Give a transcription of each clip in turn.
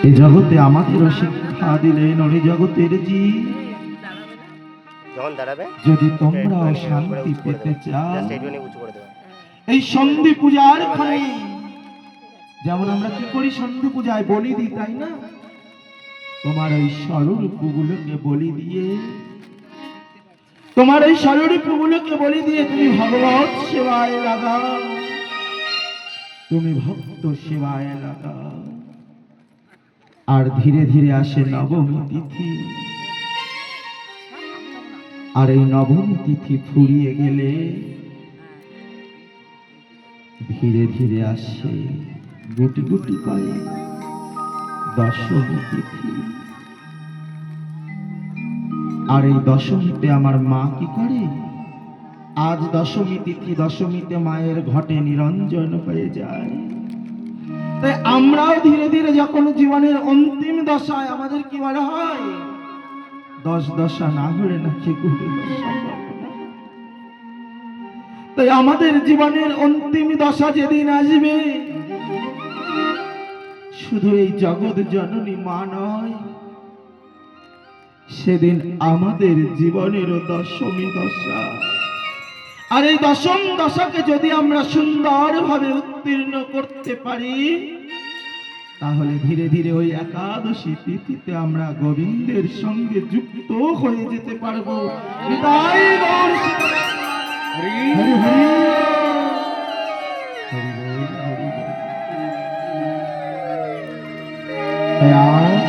এই জগতে আমাদেরও শিক্ষা দিলেন ওই জগতের জি যদি তোমরাও শান্তি পেতে চাও এই সন্ধি পূজার ক্ষণে যেমন আমরা কি করি সন্ধি পূজায় বলি দিই তাই না, তোমার ওই স্বরূপগুলোকে বলি দিয়ে তোমার এই স্বরূপগুলোকে বলি দিয়ে তুমি ভগবত সেবায় লাগাও, তুমি ভক্ত সেবায় লাগাও। আর ধীরে ধীরে আসে নবমী তিথি, আর এই নবমী তিথি ফুরিয়ে গেলে ধীরে ধীরে আসে গুটি গুটি করে দশমী তিথি। আর এই দশমীতে আমার মা কি করে, আজ দশমী তিথি, দশমীতে মায়ের ঘটে নিরঞ্জন হয়ে যায়। তাই আমরাও ধীরে ধীরে যখন জীবনের অন্তিম দশায় আমাদের কি বলা হয়, দশ দশা না হলে নাকি গুরু দশা। তাই আমাদের জীবনের অন্তিম দশা যেদিন আসবে, শুধু এই জগৎ জননী মা নয়, সেদিন আমাদের জীবনেরও দশমী দশা। আর এই দশম দশাকে যদি আমরা সুন্দরভাবে উত্তীর্ণ করতে পারি, তাহলে ধীরে ধীরে ওই একাদশী তিথিতে আমরা গোবিন্দের সঙ্গে যুক্ত হয়ে যেতে পারবো। তাই আজ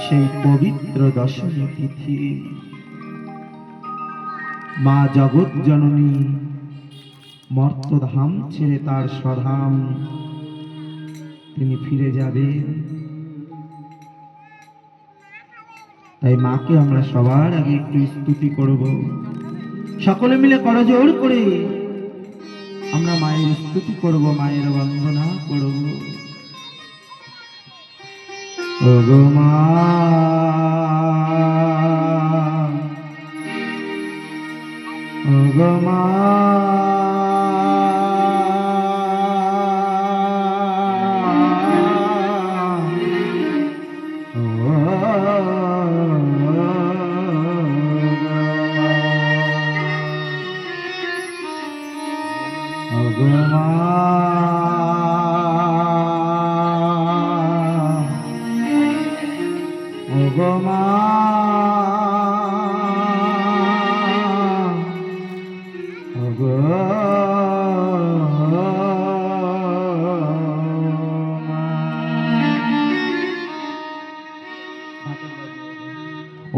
সেই পবিত্র দশমী তিথি মা জগৎ জননী মর্তধাম ছেড়ে তার স্বধাম তিনি ফিরে যাবেন। তাই মাকে আমরা সবার আগে একটু স্তুতি করব, সকলে মিলে করজোড় করে আমরা মায়ের স্তুতি করব, মায়ের বন্দনা করব। ওগো মা, ওগো মা,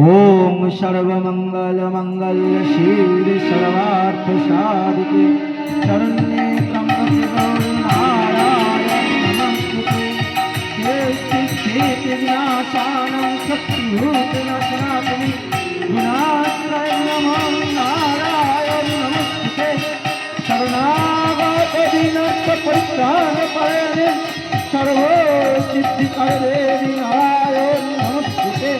ओम सर्वमंगल मंगल शिव सर्वार्थ साधिके शरण्ये त्र्यंबके गौरी नारायणी नमस्ते स्थिति विनाशानं शक्तिभूतनाशनात्मनि विनाशाय नमः नारायणी नमस्ते शरणागत दीनस्थ परित्राणपरायणे सर्वसिद्धिकरे नारायणी नमस्ते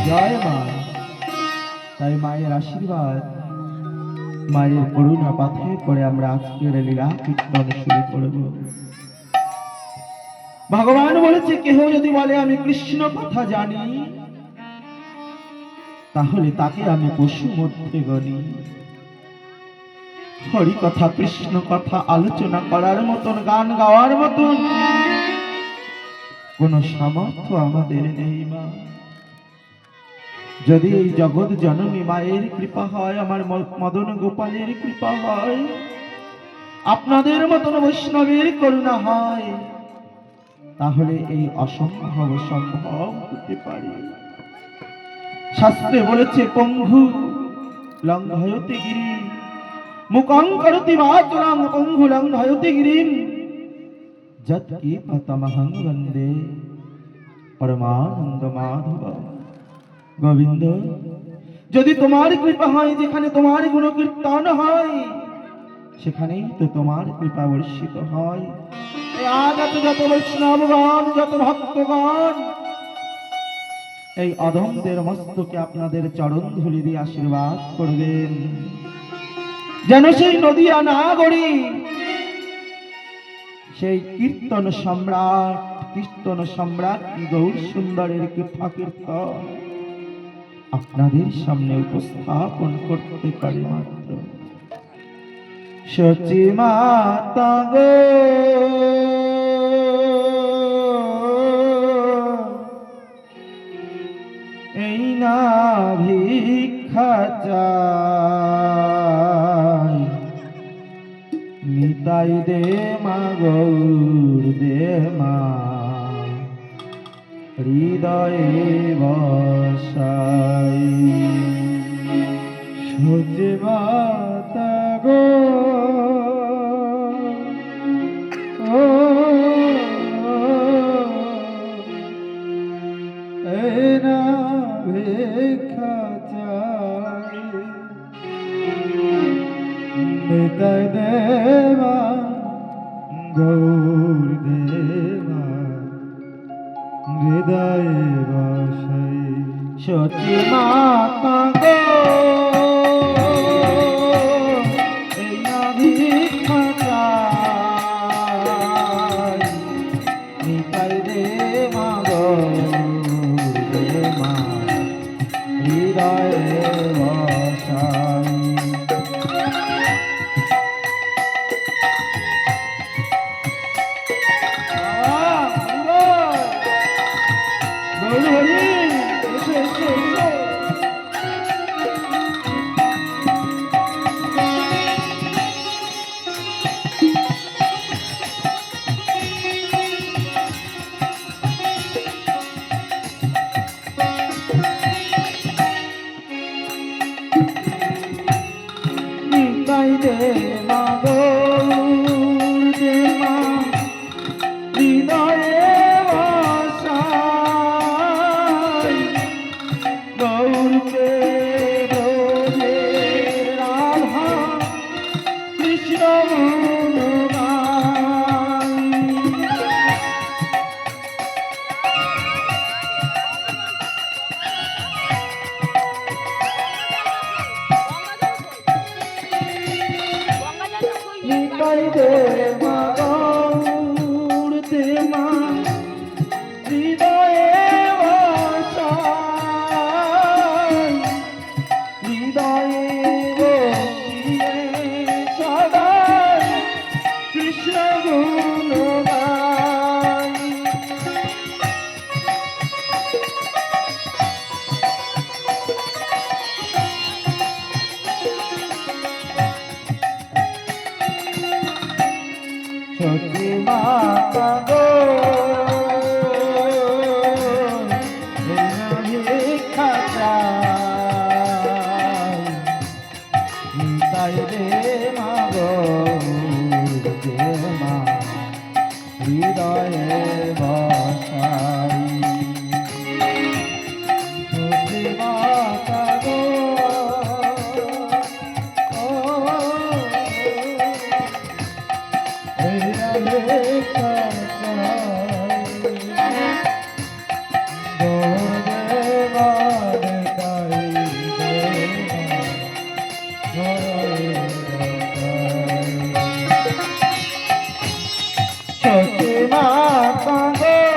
জয় মা। তাই মায়ের আশীর্বাদ, মায়ের করুণা পাথে করে আমরা আজকের লীলা কীর্তন শুরু করব। ভগবান বলেছে, কেহ যদি বলে আমি কৃষ্ণ কথা জানি, তাহলে তাকে আমি পশু মধ্যে গণি। হরি কথা কৃষ্ণ কথা আলোচনা করার মতন, গান গাওয়ার মতন কোন সামর্থ্য আমাদের নেই মা। যদি এই জগৎ জননী মায়ের কৃপা হয়, আমার মদন গোপালের কৃপা হয়, আপনাদের মতন বৈষ্ণবের করুণা হয়, তাহলে এই অসম্ভব সম্ভব হতে পারে। শাস্ত্রে বলেছে, পঙ্গু লঙ্ঘয়তে গিরি মুকং করতি বাচলং পঙ্গু লঙ্ঘয়তে গিরিম যৎকি পতমহং বন্দে পরমানন্দ মাধব। গোবিন্দ, যদি তোমার কৃপা হয়, যেখানে তোমার গুণকীর্তন হয়, সেখানেই তো তোমার কৃপা বর্ষিত হয়। আজ যত বৈষ্ণবগণ, যত ভক্তগণ এই অধমদের মস্তকে আপনাদের চরণ ধুলি দিয়ে আশীর্বাদ করবেন, যেন সেই নদিয়া নাগরী, সেই কীর্তন সম্রাট গৌর সুন্দরের কৃপা কীর্তন আপনাদের সামনে উপস্থাপন করতে পারি মাত্র। সচি মাতা গো, এই না ভিক্ষা চাই, নিতাই দে মা গৌর দে মা, হৃদয়ে বসাই। সচি মাতা গো, এই না ভিক্ষা চাই, নিতাই দেবা গৌর দেবা, হৃদয়ে বসাই। সচি মাতা গো, এই না ভিক্ষা চাই, নিতাই দেবা গৌর দেবা, হৃদয়ে বসাই। নিতাই দে মা গৌর দে মা, হৃদয়ে বসাই। গৌরকে ব্রজের রাধা কৃষ্ণ গুণ গাই। নিতাই দে মা গৌর দে মা, হৃদয়ে বসাই। হৃদয়ে বসিয়ে সদাই কৃষ্ণ গুণ গাই। সচি মাতা গো, এই না ভিক্ষা চাই, নিতাই দে মা গৌর দে মা, হৃদয়ে বসাই। সচি মাতা গো, সচি মাতা গো।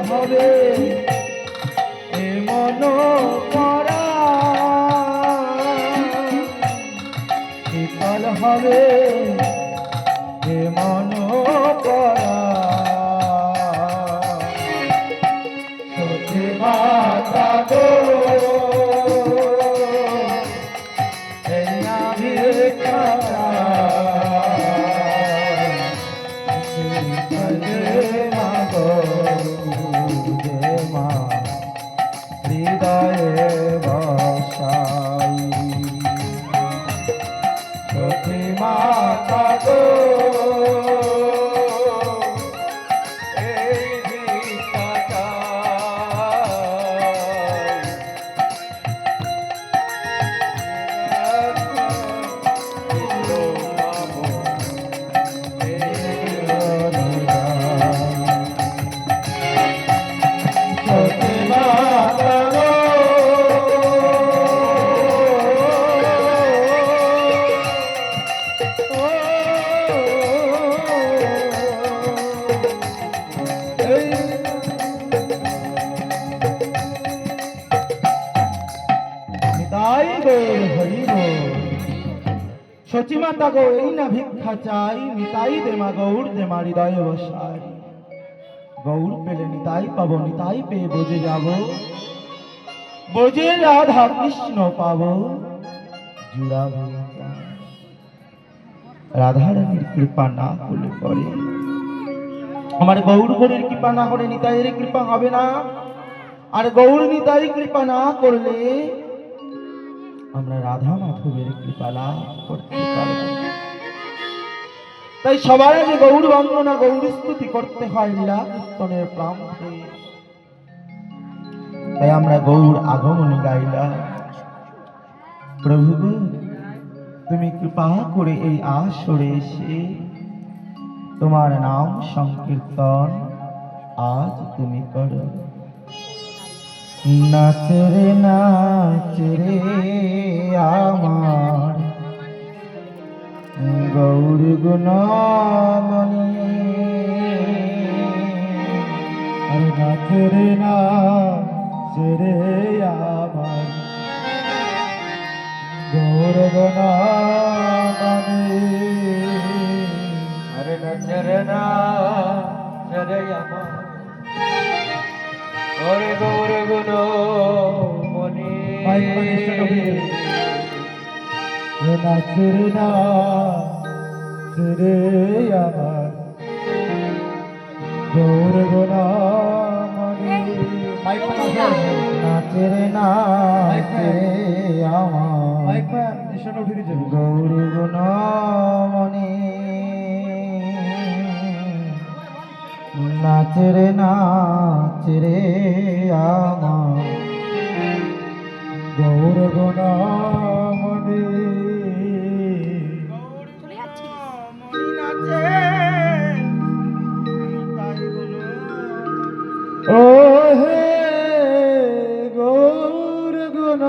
হবে এ মন করা, শীতল হবে এ মন করা, সতী মাতা গো এই নাভির কাটা, মা গো দে মা হৃদয়ে বসাই, সতী মাতা গো এই ভিক্ষাটা, সচি মাতা গো এই না ভিক্ষা চাই, নিতাই দে মা গৌর দে মা হৃদয়ে বসাই, গৌর পেলে নিতাই পাবো, নিতাই পেয়ে বোঝে যাব, বোঝে রাধা কৃষ্ণ পাবো, জুড়াবো রাধারানীর কৃপা না হলে পরে, আমার গৌর গৌরের কৃপা না হলে নিতাইয়ের কৃপা হবে না, আর গৌর নিতাই কৃপা না করলে আমরা রাধা মাধবের কৃপা লাভ করতে পারব। তাই সবার আগে গৌর বন্দনা গৌর স্তুতি করতে হয় লীলা কীর্তনের প্রান্তে। তাই আমরা গৌর আগমনী গাইলা, প্রভু গো তুমি কৃপা করে এই আসরে এসে তোমার নাম সংকীর্তন আজ তুমি করো। নাচ রে নাচ রে আমার গৌর গুণমণি, নাচ রে নাচ রে আমার গৌর গুণমণি, আরে নাচ রে নাচ রে আমার ওরে গৌর গুণমণি, নাচ রে নাচ রে আমার গৌর গুণমণি, নাচ রে নাচ রে আমার গৌর গুণমণি, নাচ রে নাচ রে আমার গৌর গুণমণি, ও হে গৌর গুণ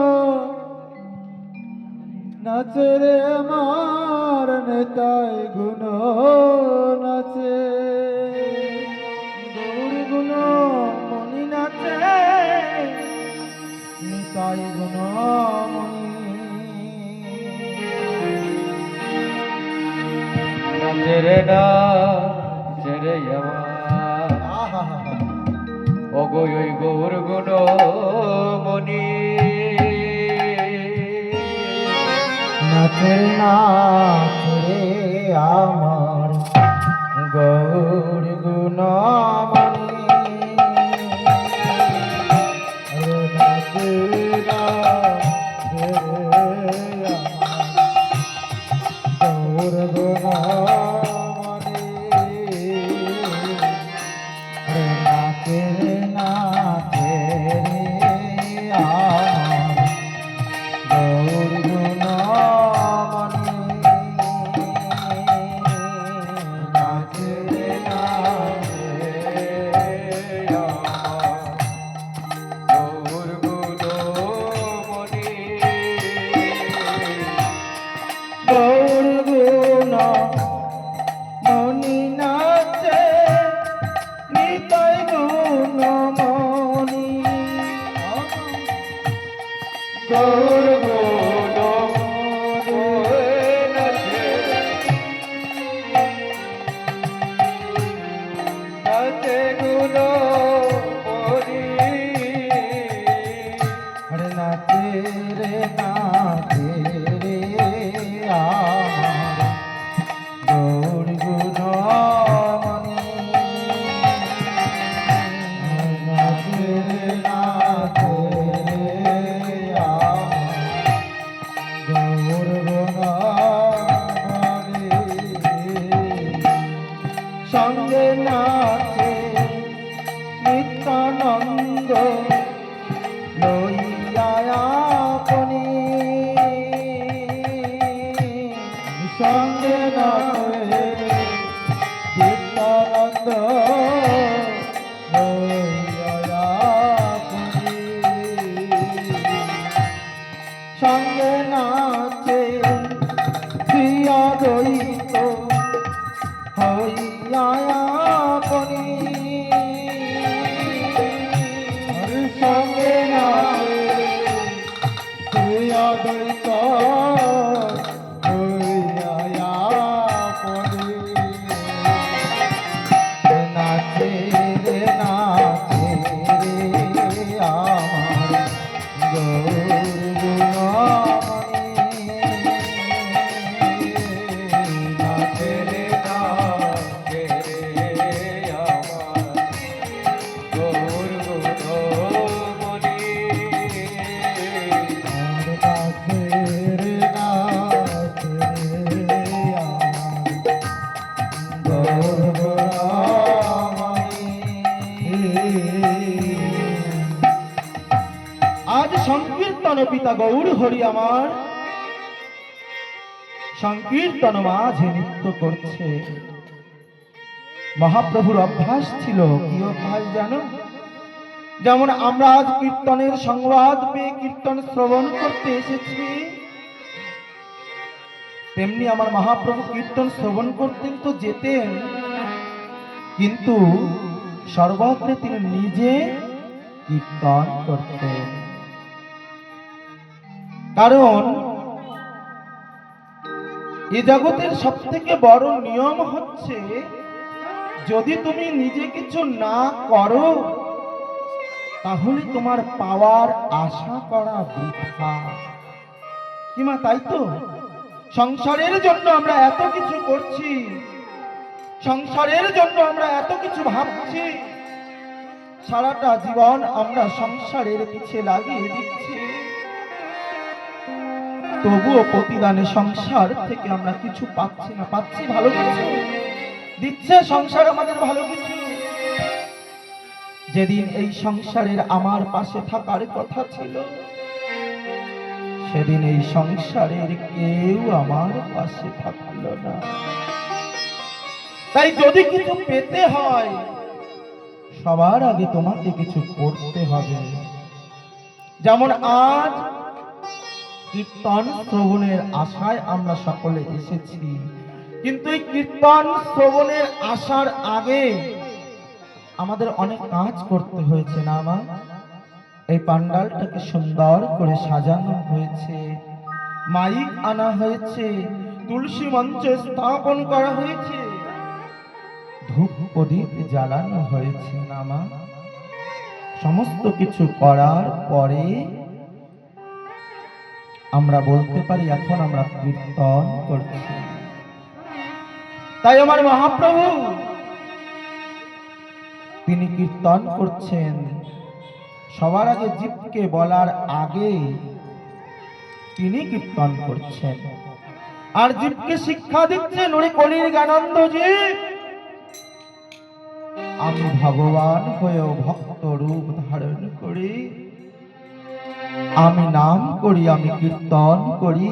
নাচ রে আমার নেতাই গুণ নাচে, গৌর গুণ মণি নাচে নিতাই গুণ মণি, নাচে রে নাচ রে আমার ওগো ওই গৌর গুণ মণি, নাচ রে নাচ রে আমার গৌর গুণমণি, নাচ রে নাচ রে আমার গৌর গুণমণি, নাচ রে নাচ রে আমার গৌর গুণমণি, নাচ রে নাচ রে শ্রিয়া দৈত হইয়া আপনি সঙ্গে না শ্রিয়া দৈত হইয়া আপনি নাচে রে নাচে রে আমার আজ সংকীর্তন পিতা গৌর হরি আমার সংকীর্তন মাঝে নৃত্য করছে। মহাপ্রভুর অভ্যাস ছিল, কি অভ্যাস জানো? যেমন আমরা আজ কীর্তনের সংবাদ পেয়ে কীর্তন শ্রবণ করতে এসেছি, তেমনি আমার মহাপ্রভু কীর্তন শ্রবণ করতেন তো যেতেন, কিন্তু সর্বত্র তিনি নিজে কীর্তন করতেন। কারণ এই জগতের সব থেকে বড় নিয়ম হচ্ছে, যদি তুমি নিজে কিছু না করো তাহলে তোমার পাওয়ার আশা করা বৃথা। কি মা, তাই তো? সংসারের জন্য আমরা এত কিছু করছি, সংসারের জন্য আমরা এত কিছু ভাবছি, সারাটা জীবন আমরা সংসারের পিছে লাগিয়ে দিচ্ছি, তবুও প্রতিদানে সংসার থেকে আমরা কিছু পাচ্ছি না। পাচ্ছি ভালো কিছু, দিচ্ছে সংসার আমাদের ভালো কিছু। যেদিন এই সংসারের আমার পাশে থাকার কথা ছিল, সেদিন এই সংসারের কেউ আমার পাশে থাকলো না। তাই যদি কিছু পেতে হয়, সবার আগে তোমাকে কিছু করতে হবে। যেমন আজ কীর্তন শ্রবণের আশায় আমরা সকলে এসেছি, কিন্তু এই কীর্তন শ্রবণের আসার আগে আমাদের অনেক কাজ করতে হয়েছে না মা? এই পান্ডালটাকে সুন্দর করে সাজানো হয়েছে, মাইক আনা হয়েছে, তুলসী মঞ্চ স্থাপন করা হয়েছে, ধূপ প্রদীপ জ্বালানো হয়েছে না মা? সমস্ত কিছু করার পরে আমরা বলতে পারি এখন আমরা কীর্তন করছি। তাই আমার মহাপ্রভু তিনি কীর্তন করছেন, সবার আগে জীবকে বলার আগে তিনি কীর্তন করছেন, আর জীবকে শিক্ষা দিচ্ছেন, ওরে কলির জ্ঞানন্দ জীব, আমি ভগবান হয়েও ভক্ত রূপ ধারণ করি, আমি নাম করি, আমি কীর্তন করি।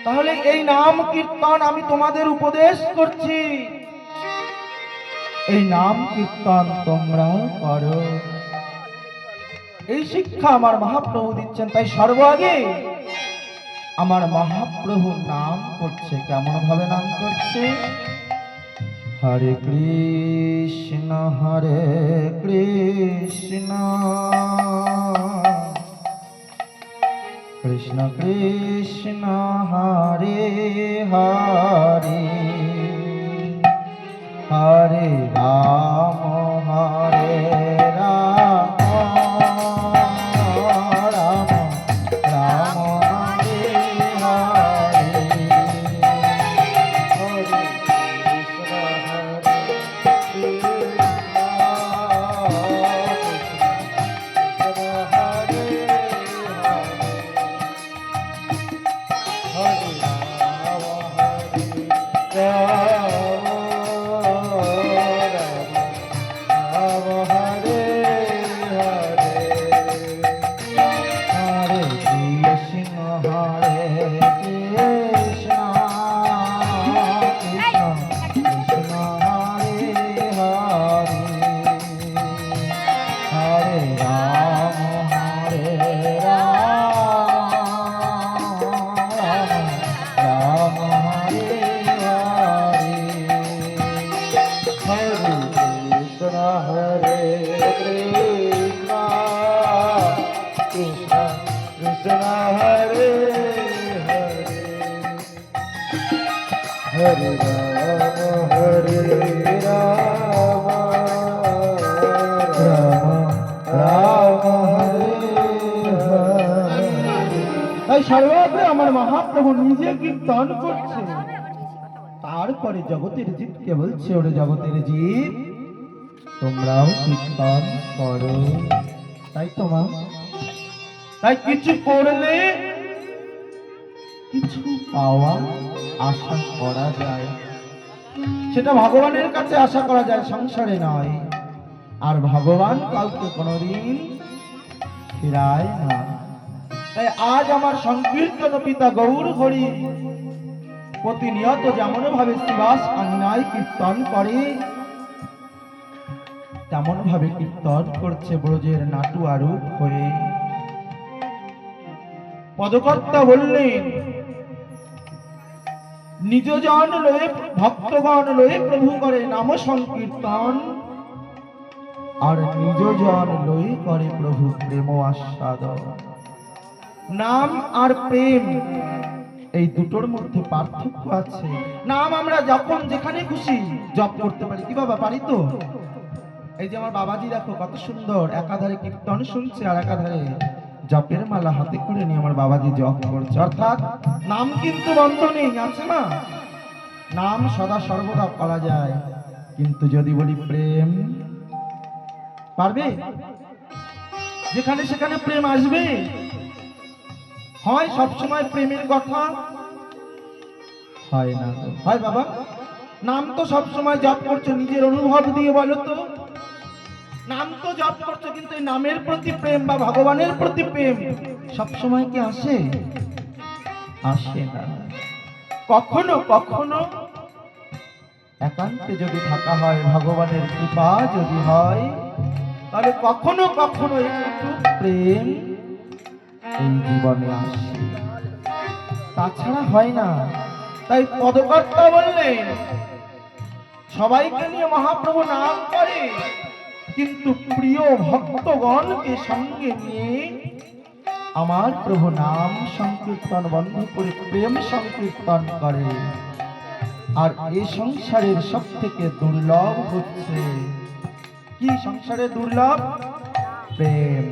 তাহলে এই নাম কীর্তন আমি তোমাদের উপদেশ করছি, এই নাম কীর্তন তোমরা করো, এই শিক্ষা আমার মহাপ্রভু দিচ্ছেন। তাই সর্বাগে আমার মহাপ্রভু নাম করছে, কেমন ভাবে নাম করছে? হরে কৃষ্ণ কৃষ্ণ কৃষ্ণ হরে হরে হরে রাম হরে রাম রাম রাম হরে হরে হরে কৃষ্ণ হরে রাম রাম হরে হরে। তাই সর্বত্র আমার মহাপ্রভু নিজে কীর্তন করছে, তারপরে জগতের জীবকে বলছে, ওরে জগতের জীব তোমরাও কীর্তন করো। তাই তোমার তাই কিছু করলে কিছু পাওয়া আশা করা যায়, সেটা ভগবানের কাছে আশা করা যায়, সংসারে নয়। আর ভগবান কাউকে কোনোদিন ফিরায় না। তাই আজ আমার সংকীর্তন পিতা গৌর হরি প্রতিনিয়ত যেমন ভাবে শ্রীবাস আঙিনায় কীর্তন করে, তেমন ভাবে কীর্তন করছে ব্রজের নাটুয়া রূপ হয়ে। পদকর্তা বললেন, নিজজন লয়ে ভক্তগণ লয়ে প্রভু করে নাম সংকীর্তন, আর নিজজন লয়ে করে প্রভু প্রেম আস্বাদন। নাম আর প্রেম এই দুটোর মধ্যে পার্থক্য আছে। নাম আমরা যখন যেখানে খুশি জপ করতে পারি। কি বাবা, পারি তো? এই যে আমার বাবাজি দেখো কত সুন্দর, একাধারে কীর্তন শুনছে আর একাধারে জপের মালা হাতে করে নিয়ে আমার বাবাজি জপ করছে। অর্থাৎ নাম কিন্তু বন্ধ নেই, আছে না? নাম সদা সর্বদা করা যায়, কিন্তু যদি বলি প্রেম, পারবে? যেখানে সেখানে প্রেম আসবে? হয় সবসময় প্রেমের কথা? হয় না। হয় বাবা? নাম তো সবসময় জপ করছো, নিজের অনুভব দিয়ে বলো তো। নাম তো জপ করছো, কিন্তু এই নামের প্রতি প্রেম বা ভগবানের প্রতি প্রেম সবসময় কি আসে? আসে না। কখনো কখনো একান্তে যদি থাকা হয়, ভগবানের কৃপা যদি হয়, তাহলে কখনো কখনো একটু প্রেম এই জীবনে আসে, তাছাড়া হয় না। তাই পদকর্তা বললেন, সবাইকে নিয়ে মহাপ্রভু নাম করে, কিন্তু প্রিয় ভক্তগণকে সঙ্গে নিয়ে আমার প্রভু নাম সংকীর্তন বন্ধ করে প্রেম সংকীর্তন করে। আর এই সংসারের সব থেকে দুর্লভ হচ্ছে কি? সংসারে দুর্লভ প্রেম।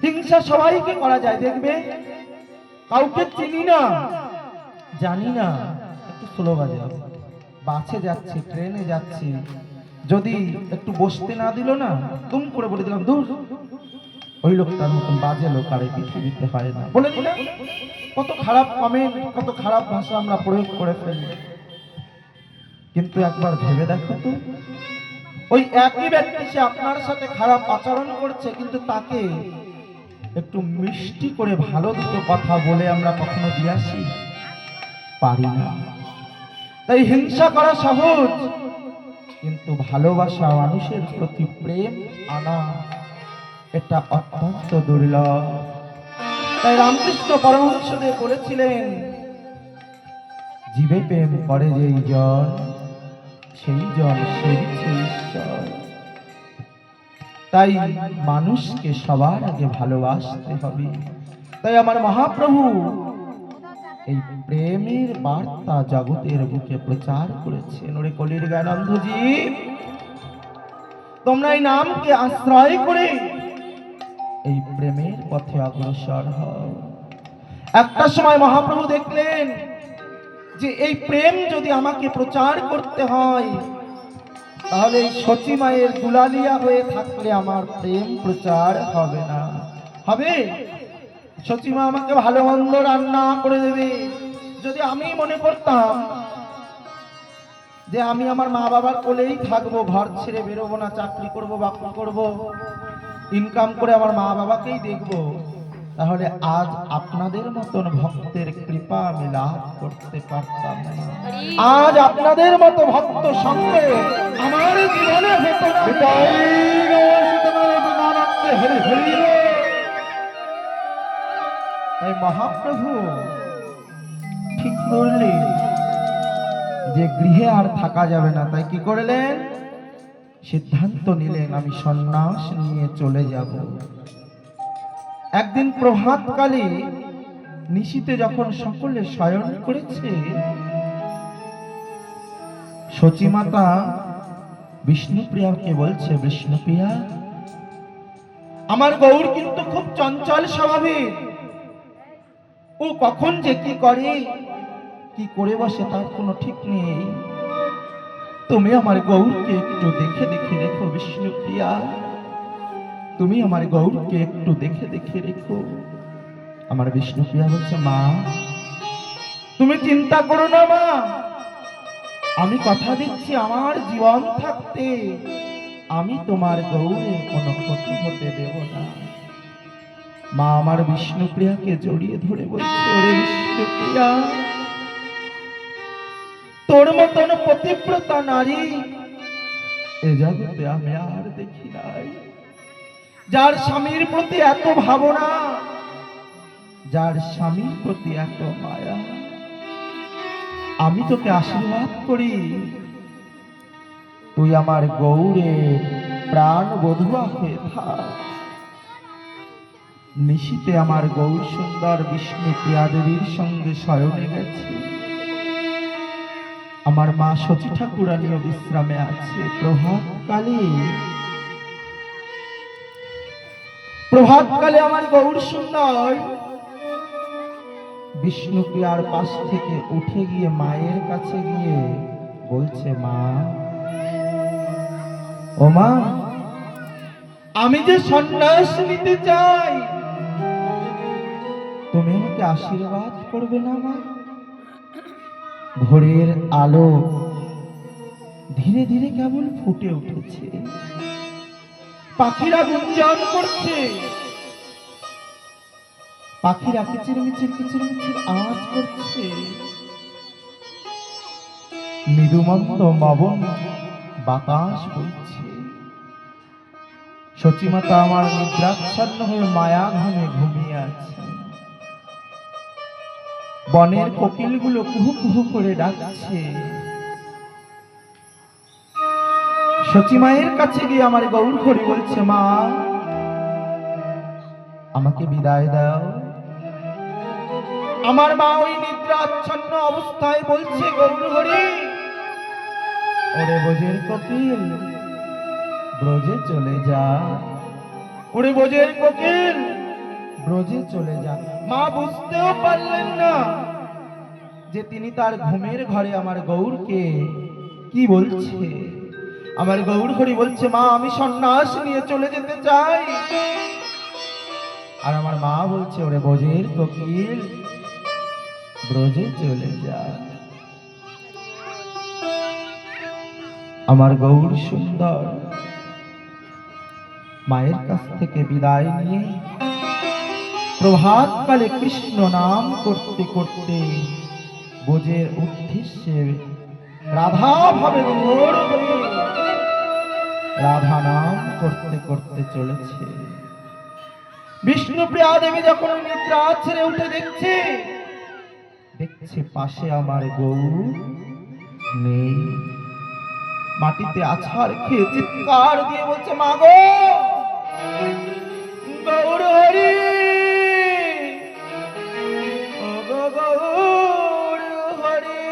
হিংসা সবাইকে করা যায়, দেখবে কাউকে চিনি না, জানি না, একটু স্লো বাজে, বাসে যাচ্ছি, ট্রেনে যাচ্ছি, যদি একটু বসতে না দিল না, তুম করে বলে দিলাম দূর, ওই লোকটার মতন বাজে লোক আর এই পৃথিবীতে হয় না, বলে দিলাম। কত খারাপ কমেন্ট, কত খারাপ ভাষা আমরা প্রয়োগ করে ফেলি। কিন্তু একবার ভেবে দেখো তো, ওই একই ব্যক্তি সে আপনার সাথে খারাপ আচরণ করছে, কিন্তু তাকে একটু মিষ্টি করে ভালো দুটো কথা বলে আমরা কখনো দিয়ে আসি? পারি না। তাই হিংসা করা সহজ, কিন্তু ভালোবাসা, মানুষের প্রতি প্রেম আনা, এটা অত্যন্ত দুর্লভ। তাই রামকৃষ্ণ পরমহংসদেব বলেছিলেন, জীবে প্রেম করে যেই জন, সেই জন সেবিছে ঈশ্বর। তাই মানুষকে সবার আগে ভালোবাসতে হবে। তাই আমার মহাপ্রভু এই প্রেমের বার্তা জগতের বুকে প্রচার করেছেন। ওরে কলির জ্ঞানন্ধজি, তোমরা এই নামকে আশ্রয় করে এই প্রেমের পথে অগ্রসর হও। একটা সময় মহাপ্রভু দেখলেন যে এই প্রেম যদি আমাকে প্রচার করতে হয়, তাহলে এই সচী মায়ের দুলালিয়া হয়ে থাকলে আমার প্রেম প্রচার হবে না। হবে? সচী মা আমাকে ভালো মন্দ রান্না করে দেবে। যদি আমি মনে করতাম যে আমি আমার মা বাবার কোলেই থাকবো, ঘর ছেড়ে বেরোবো না, চাকরি করবো, বাকরি করবো, ইনকাম করে আমার মা বাবাকেই দেখবো, তাহলে আজ আপনাদের মতন ভক্তের কৃপা আমি লাভ করতে পারতাম না। আজ আপনাদের মতো ভক্ত সঙ্গে আমার জীবনে হতো না। তাই মহাপ্রভু ঠিক করলেন যে গৃহে আর থাকা যাবে না। তাই কি করলেন? সিদ্ধান্ত নিলেন, আমি সন্ন্যাস নিয়ে চলে যাব। একদিন প্রভাতকালে নিশীতে যখন সকলে শয়ন করেছে, সচিমাতা বিষ্ণুপ্রিয়াকে বলছে, বিষ্ণুপ্রিয়া, আমার গৌর কিন্তু খুব চঞ্চল স্বভাবের। ও কখন যে কি করে, কি করে বসে তার কোনো ঠিক নেই। তুমি আমার গৌরকে একটু দেখে দেখে রেখো বিষ্ণুপ্রিয়া, তুমি আমার গৌরকে একটু দেখে দেখে রেখো। আমার বিষ্ণুপ্রিয়া বলছে, মা তুমি চিন্তা করো না মা, আমি কথা দিচ্ছি আমার জীবন থাকতে আমি তোমার গৌরের কোনো ক্ষতি হতে দেব না। মা আমার বিষ্ণুপ্রিয়াকে জড়িয়ে ধরে বলছে, ওরে বিষ্ণুপ্রিয়া, তোর মতন পতিব্রতা নারী এ জগতে আমি আর দেখি নাই। যার স্বামীর প্রতি এত ভাবনা, যার স্বামীর প্রতি এত মায়া, আমি তোকে আশীর্বাদ করি, তুই আমার গৌরের প্রাণ বধূয়া হয়ে থাক। নিশীতে আমার গৌর সুন্দর বিষ্ণুপ্রিয়া দেবীর সঙ্গে শয়নে গেছে। আমার মা সতী ঠাকুরানীও বিশ্রামে আছে। প্রভাতকালে আমার গৌর সুন্দর বিষ্ণুপ্রিয়ার পাশ থেকে উঠে গিয়ে মায়ের কাছে গিয়ে বলছে, মা, ও মা, আমি যে সন্ন্যাস নিতে চাই, তুমি আমাকে আশীর্বাদ করবে না মা? ভোরের আলো ধীরে ধীরে কেবল ফুটে উঠেছে, পাখিরা গুঞ্জন করছে, পাখিরা কিচিরমিচির কিচিরমিচির আওয়াজ করছে, মৃদুমন্দ মবন বাতাস বইছে। সচিমাতা আমার নিদ্রাচ্ছন্ন হয়ে মায়া ঘামে ঘুমিয়ে আছে। বনের কোকিলগুলো কুহু কুহু করে ডাকছে। সচিমায়ের কাছে গিয়ে আমার গৌর হরি বলছে, মা, আমাকে বিদায় দাও। আমার মা ওই নিদ্রাচ্ছন্ন অবস্থায় বলছে, গৌর হরি, ওরে বোঝের কোকিল, ব্রজে চলে যা। ওরে বোঝের কোকিল, ব্রজে চলে যা। মা বুঝতেও পারলেন না যে তিনি তার ঘুমের ঘরে আমার গৌরকে কি বলছে। আমার গৌর হরি বলছে, মা, আমি সন্ন্যাস নিয়ে চলে যেতে চাই। আর আমার মা বলছে, ওরে বোঝের কোকিল, ব্রজে চলে যা। আমার গৌর সুন্দর মায়ের কাছ থেকে বিদায় নিয়ে প্রভাতকালে কৃষ্ণ নাম করতে করতে বোঝের উদ্দেশ্যে রাধা ভাবে রাধা নাম করতে করতে চলেছে। বিষ্ণুপ্রিয়া দেবী যখন নিদ্রা ছেড়ে উঠে দেখছে পাশে আমার গৌর নেই। মাটিতে আছাড় খেয়ে চিৎকার দিয়ে বলছে, মা গো, গৌর হরি, ও গো গৌর হরি,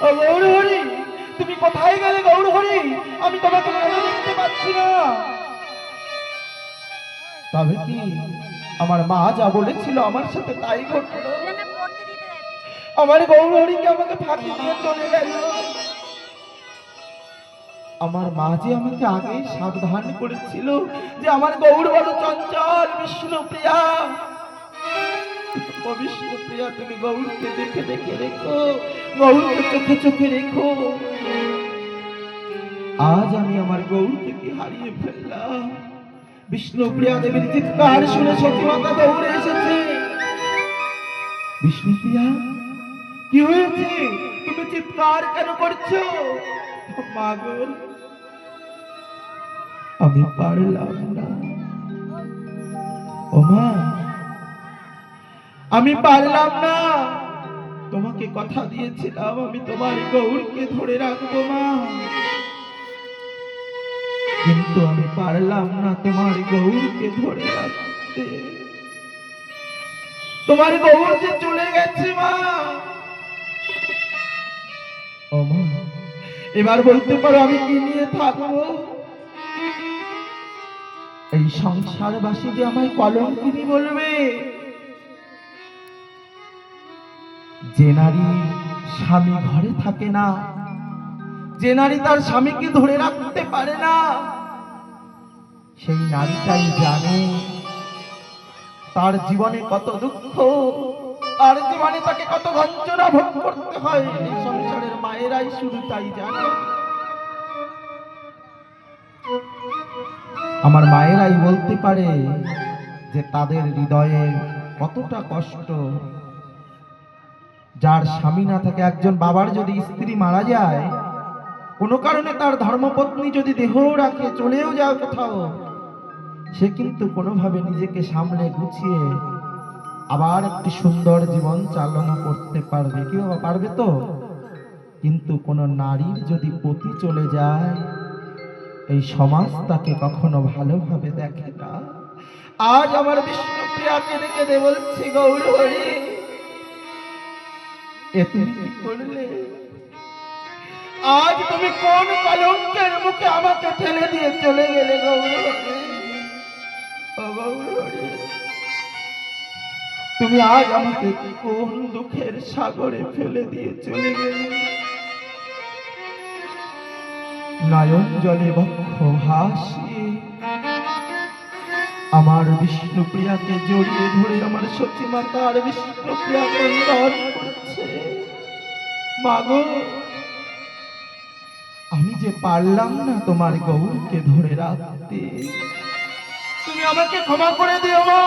ও গৌর হরি, তুমি কোথায় গেলে গৌর হরি? আমি তোমাকে দেখতে পাচ্ছি না। তবে কি আমার মা যা বলেছিল আমার সাথে তাই ঘটল। আমার গৌর হরিকে আমাকে ফাঁকি দিয়ে চলে গেল। আমার মা যে আমাকে আগেই সাবধান করেছিল যে আমার গৌর বড় চঞ্চল। বিষ্ণুপ্রিয়া, ও বিষ্ণুপ্রিয়া, তুমি গৌরকে দেখে দেখে রেখো, গৌরকে চোখে চোখে রেখো। আজ আমি আমার গৌরকে কি হারিয়ে ফেললাম। বিষ্ণুপ্রিয়া দেবীর চিৎকার শুনে সতীমাতা দৌড়ে এসেছে। বিষ্ণুপ্রিয়া, কি হয়েছে? তুমি চিৎকার কেন করছো? মা গো, আমি পারলাম না। ও মা, আমি পারলাম না। তোমাকে কথা দিয়েছিলাম আমি তোমার গৌরকে ধরে রাখবো। মা, কিন্তু আমি পারলাম না তোমার গৌরকে ধরে রাখতে। তোমার গৌর যে চলে গেছে মা। ও মা, এবার বলতে পারো আমি কি নিয়ে থাকবো? এই সংসারবাসী যে আমায় কলঙ্কিনী বলবে। যে নারী স্বামী ঘরে থাকে না, যে নারী তার স্বামীকে ধরে রাখতে পারে না, সেই নারীটাই জানে তার জীবনে কত দুঃখ, তার জীবনে তাকে কত বঞ্চনা ভোগ করতে হয়। এই সংসারের মায়েরাই শুধু তাই জানে। আমার মায়েরাই বলতে পারে যে তাদের হৃদয়ে কতটা কষ্ট। যার স্বামী না থাকে, একজন বাবার যদি স্ত্রী মারা যায়, কোনো কারণে তার ধর্মপত্নী যদি দেহ রাখে চলেও যায় কোথাও, সে কিন্তু কোনোভাবে নিজেকে সামলে গুছিয়ে আবার একটি সুন্দর জীবন চালনা করতে পারবে। কি বাবা, পারবে তো? কিন্তু কোন নারীর যদি পতি চলে যায়, এই সমাজ তাকে কখনো ভালোভাবে দেখে না। আজ আমার বিষ্ণুপ্রিয়াকে ডেকে বলছি, গৌর হরি, এ তুমি কি করলে? আজ তুমি কোন কলঙ্কের মুখে আমাকে ঠেলে দিয়ে চলে গেলে গৌর হরি? ও গৌর হরি, তুমি আজ আমাকে কোন দুঃখের সাগরে ফেলে দিয়ে চলে গেলে? নয়ন জলে বক্ষ ভাসিয়ে আমার বিষ্ণুপ্রিয়াকে জড়িয়ে ধরে আমার সতী মাতা আর বিষ্ণুপ্রিয়া ক্রন্দন করছে। মাগো, আমি যে পারলাম না তোমার গৌরকে ধরে রাখতে, তুমি আমাকে ক্ষমা করে দিও মা।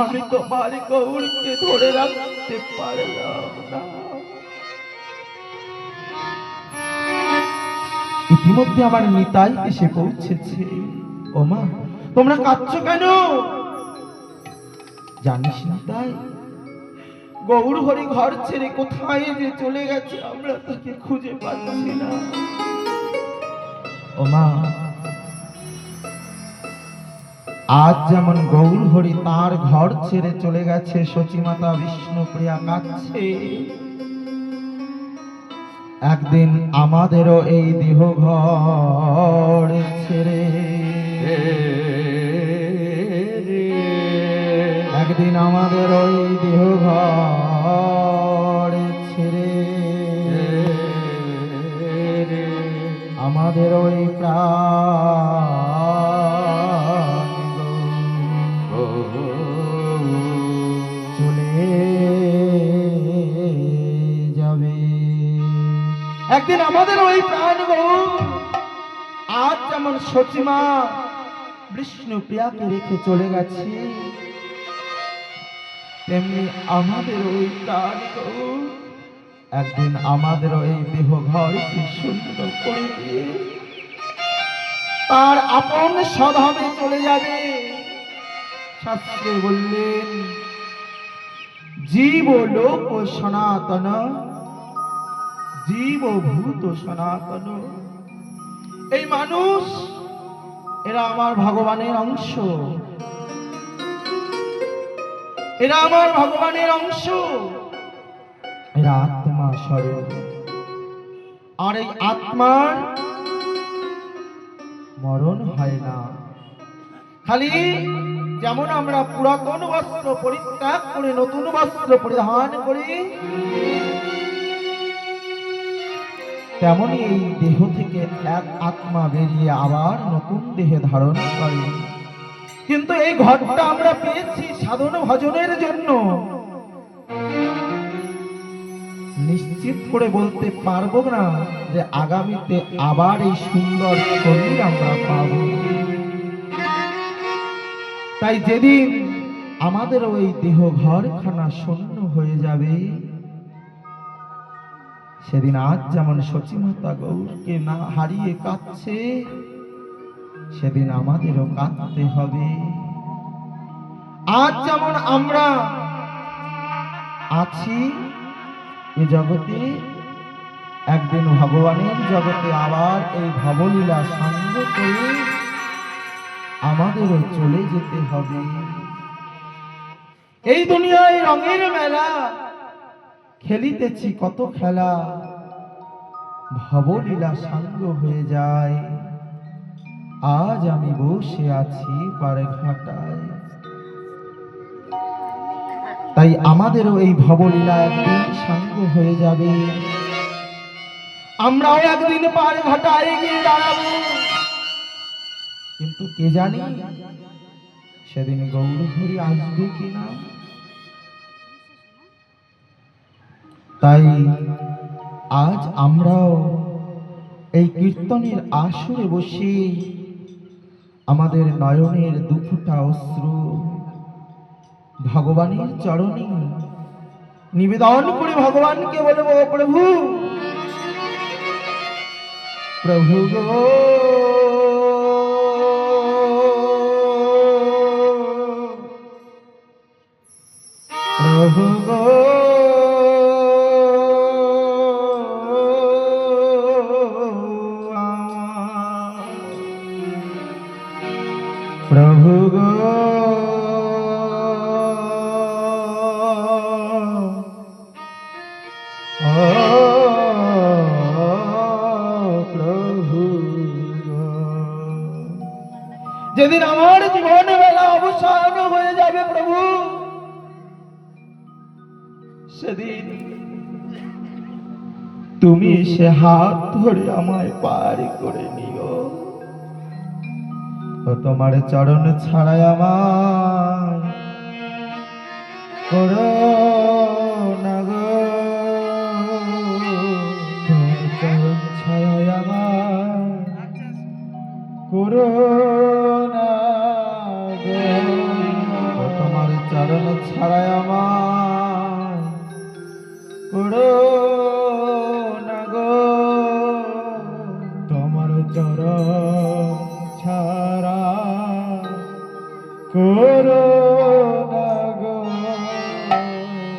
আমি তোমার গৌরকে ধরে রাখতে পারলাম না। ইতিমধ্যে আমার নিতাই এসে পৌঁছেছে। ও মা, তোমরা কাঁদছো কেন? জানিস নিতাই, গৌর হরি ঘর ছেড়ে কোথায় যে চলে গেছে, আমরা তাকে খুঁজে পাচ্ছি না। ও মা, আজ যেমন গৌর হরি তার ঘর ছেড়ে চলে গেছে, সচিমাতা বিষ্ণুপ্রিয়া কাঁদছে। একদিন আমাদেরও এই দেহ ঘর ছেড়ে, একদিন আমাদের ওই দেহ ঘর ছেড়ে, আমাদের ওই প্রাণ চলে যাবে। একদিন আমাদের ওই প্রাণ গো, আজ যেমন সচিমা বিষ্ণুপ্রিয়াকে রেখে চলে গেছে, তেমনি আমাদের ওই প্রাণ গো একদিন আমাদের ওই দেহ ঘরকে সুন্দর করে দিয়ে তার আপন স্বভাবে চলে যাবে। শাস্ত্রে বললেন, জীব লোক সনাতন, জীবভূত সনাতন। এই মানুষ, এরা আমার ভগবানের অংশ, এরা আমার ভগবানের অংশ, এরা আত্মা স্বরূপ। আর এই আত্মার মরণ হয় না। খালি যেমন আমরা পুরাতন বস্ত্র পরিত্যাগ করে নতুন বস্ত্র পরিধান করি, তেমনি এই দেহ থেকে এক আত্মা বেরিয়ে আবার নতুন দেহে ধারণ করে। কিন্তু এই ঘরটা আমরা পেয়েছি সাধন ভজনের জন্য। নিশ্চিত করে বলতে পারবো না যে আগামীতে আবার এই সুন্দর শরীর আমরা পাব। তাই যেদিন আমাদের ওই দেহ ঘরখানা শূন্য হয়ে যাবে, সেদিন আজ যেমন সচিমাতা গৌরকে না হারিয়ে কাঁদছে, সেদিন আমাদেরও কাঁদতে হবে। আজ যেমন আমরা আছি এ জগতে, একদিন ভগবানের জগতে আবার এই ভবলীলা সাঙ্গ করে আমাদেরও চলে যেতে হবে। এই দুনিয়ায় রঙের মেলা, খেলিতেছি কত খেলা, ভবলীলা সাঙ্গ হয়ে যায়। আজ আমি বসে আছি পাড়ে ঘাটায়। তাই আমাদেরও এই ভবলীলা একদিন সাঙ্গ হয়ে যাবে। আমরাও একদিন পাড়ে ঘাটায় গিয়ে দাঁড়াবো। কিন্তু কে জানে সেদিন গৌরহরি আসবে কিনা। তাই আজ আমরাও এই কীর্তনের আসরে বসে আমাদের নয়নের দুফোঁটা অশ্রু ভগবানের চরণে নিবেদন করে ভগবানকে বলবো, প্রভু প্রভু গো, প্রভু গো, প্রভু গো, প্রভু গো। যেদিন আমার জীবন বেলা অবসান হয়ে যাবে প্রভু, সেদিন তুমি সে হাত ধরে আমায় পার করে নিও। ও তোমার চরণ ছাড়াই আমায় করো না গো, তোমার চরণ ছাড়াই আমায় করো না গো, ও তোমার চরণ ছাড়াই আমায় করো না গো, তোমার চরণ ছাড়া করো না গো,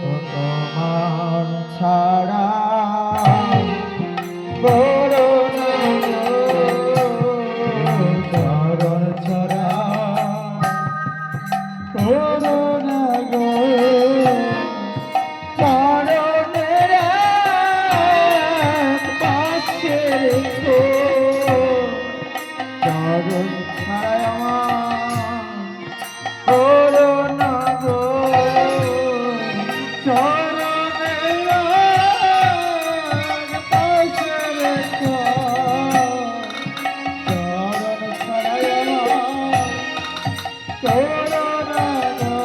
ও তোমার ছাড়া করো না গো, চরণ ছাড়া করো না গো, চরণের পাশে রেখো, চরণ ছাড়া আমার করো না গো, চরণের পাশে রেখো, চরণ ছাড়া আমার করো না গো,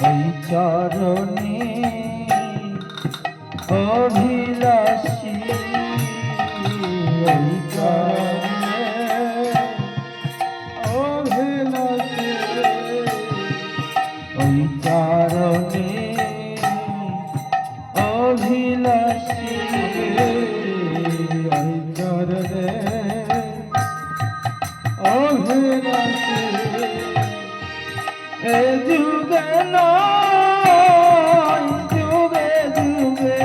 ওই চরণে অভিলাষী, ওই চরণে অভিলাষী, ওই চরণে অভিলাষী, ওই চরণে অভিলাষী, এ যুগে নয় যুগে যুগে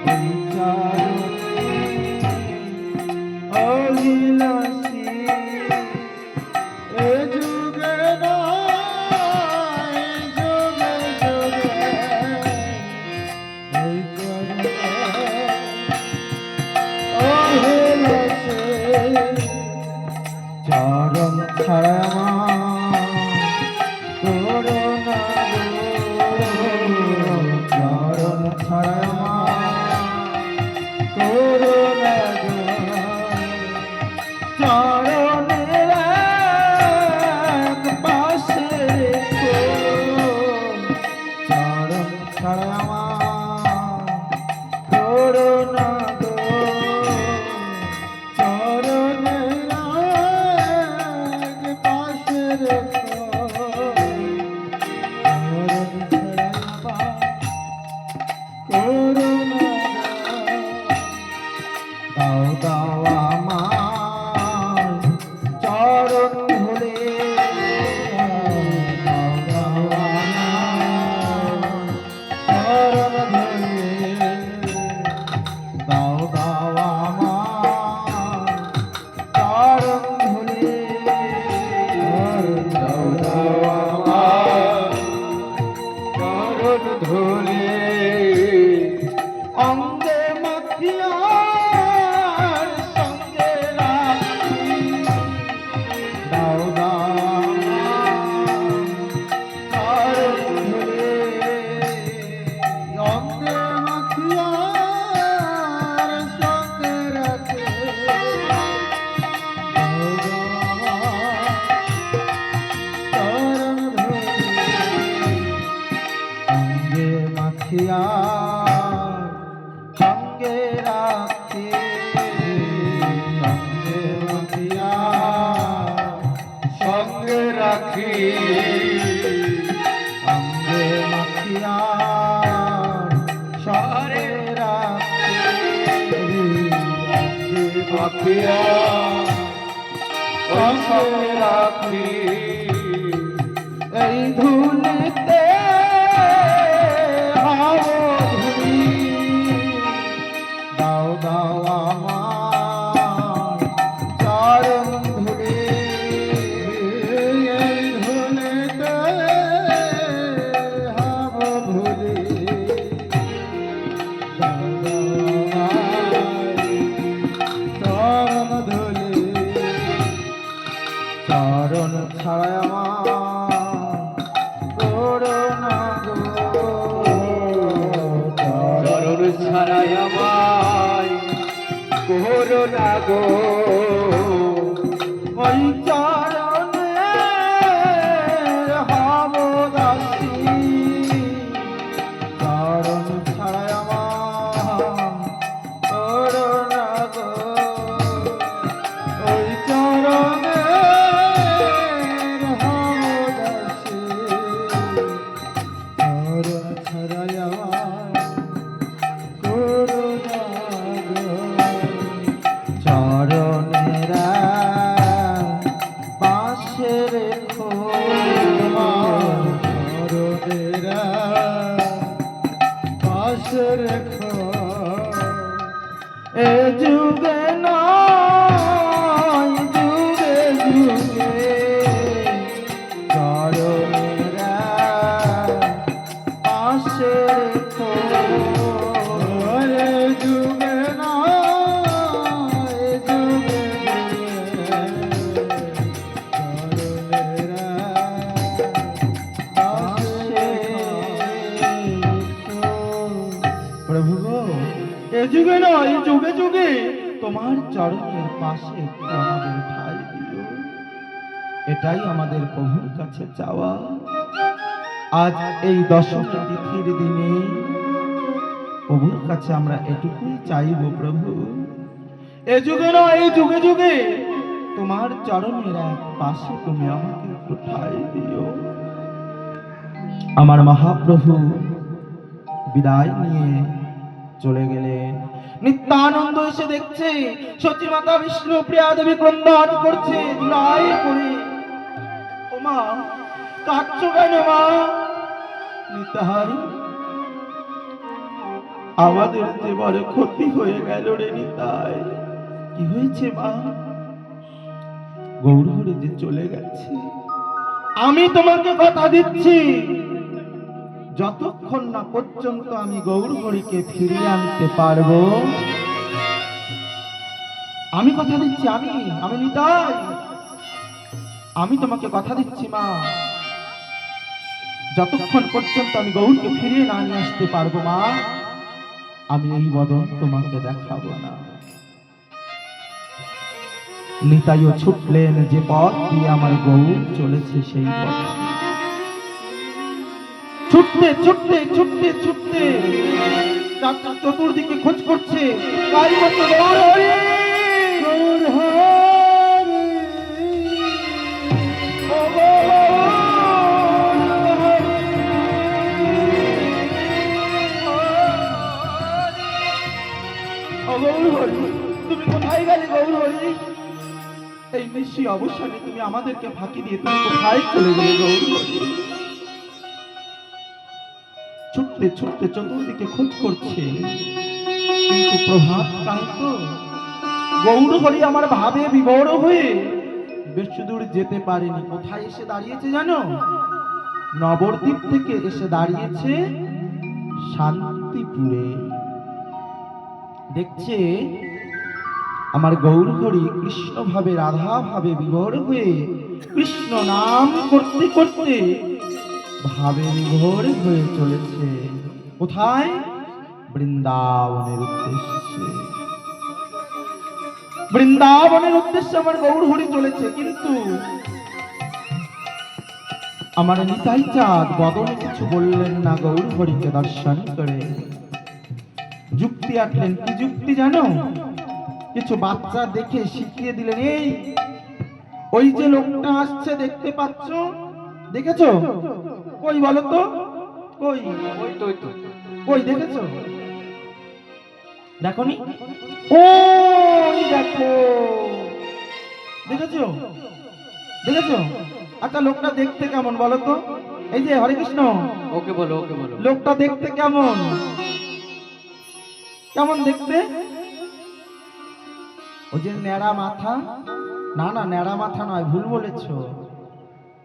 ওই চরণে অভিলাষী, এ যুগে নয় যুগে যুগে ওই চরণে অভিলাষী, চরণ ছাড়া করো না গো, চরণ ছাড়া করো না গো, চরণের পাশে রেখো, চরণ ছাড়া করো না গো, চরণের মাখিয়ার সঙ্গে রাখি দাও দাও আর ধরে অঙ্গে মাখিয়ার সঙ্গে রাখে চরণ ধরে অঙ্গে মাখিয়ার সঙ্গে রাখে সঙ্গে মাখিয়ার সঙ্গে রাখি অঙ্গে মাখিয়ার সঙ্গে রাখি অঙ্গে মাখিয়ার সঙ্গে রাখি এই ধুলিতে হব ধুলি দাও দাও আমার চরণ ধুলি এই ধুলিতে হব ধুলি দাও দাও আমার চরণ ধুলি চরণ ছাড়াই আমার করোনা গো চরণ ছাড়াই আমায় করোনা গো ওই চরণে হব দাসী চরণ ছাড়াই আমার করোনা গো ওই চরণে চরণেরা পাশে রেখো চরণেরা পাশে রেখো এ যুগে নয় যুগে যুগে চরণেরা পাশে রেখো এ যুগে নয় যুগে যুগে চরণেরা পাশে রেখো। প্রভু গো, এ যুগে নয় যুগে যুগে তোমার চরণের পাশে একটু আমাদের ঠাঁই দিও। এটাই আমাদের প্রভুর কাছে চাওয়া। আজ এই দশমী তিথির দিনে প্রভুর কাছে আমরা এটুকুই চাইব, প্রভু এ যুগে নয় এই যুগে যুগে তোমার চরণের এক পাশে তুমি আমাকে একটু ঠাঁই দিও। আমার মহাপ্রভু বিদায় নিয়ে চলে গেলেন। নিত্যানন্দ এসে দেখছে সতী মাতা বিষ্ণু প্রিয়া দেবী ক্রন্দন করছে ধুলাই করে। ও মা, কাঁদছো কেন মা? নিতাই, আমাদের যে বড় ক্ষতি হয়ে গেল রে নিতাই। কি হয়েছে মা? গৌরহরি যে চলে গেছে। আমি তোমাকে কথা দিচ্ছি, যতক্ষণ না পর্যন্ত আমি গৌরহরিকে ফিরিয়ে আনতে পারবো, আমি কথা দিচ্ছি, আমি নিতাই, আমি তোমাকে কথা দিচ্ছি মা, যতক্ষণ পর্যন্ত আমি গৌরকে ফিরিয়ে না নিয়ে আসতে পারবো মা, আমি এই বদন তোমাকে দেখাবো না। নিতাইও ছুটলেন যে পথ দিয়ে আমার গৌর চলেছে সেই পথ। ছুটতে ছুটতে ছুটতে ছুটতে চতুর্দিকে খোঁজ করছে, গাড়ি করছে গৌর হরি গৌর হরি ও গৌর হরি, তুমি কোথায় গেলে গৌর হরি? এই নিশি অবসানে তুমি আমাদেরকে ফাঁকি দিয়ে তুমি কোথায় চলে গেলে গৌর হরি? ছুটতে ছুটতে চতুর্দিকে খোঁজ করছে, কিন্তু প্রভাত কাল তো। গৌর হরি আমার ভাবে বিভোর হয়ে বেশি দূর যেতে পারেনি। কোথায় এসে দাঁড়িয়েছে জানো? নবদ্বীপ থেকে এসে দাঁড়িয়েছে শান্তিপুরে। দেখছে আমার গৌর হরি কৃষ্ণ ভাবে রাধা ভাবে বিভোর হয়ে কৃষ্ণ নাম করতে করতে ভাবে বিভোর হয়ে চলেছে। কোথায়? বৃন্দাবনের উদ্দেশ্যে। বৃন্দাবনের উদ্দেশ্যে আমার গৌর হরি চলেছে, কিন্তু আমার নিতাই চাঁদ বদন কিছু বললেন না গৌর হরিকে দর্শন করে। যুক্তি আটলেন। কি যুক্তি জানো? কিছু বাচ্চা দেখে শিখিয়ে দিলেন, এই ওই যে লোকটা আসছে দেখতে পাচ্ছ, দেখেছো? কই বলো তো, কই কই দেখেছো? দেখোনি? ওই দেখো, দেখেছো? দেখেছো? আচ্ছা লোকটা দেখতে কেমন বলো তো? এই যে হরে কৃষ্ণ, ওকে বলো লোকটা দেখতে কেমন? কেমন দেখতে? ওই যে ন্যাড়া মাথা? না না, ন্যাড়া মাথা নয়, ভুল বলেছ।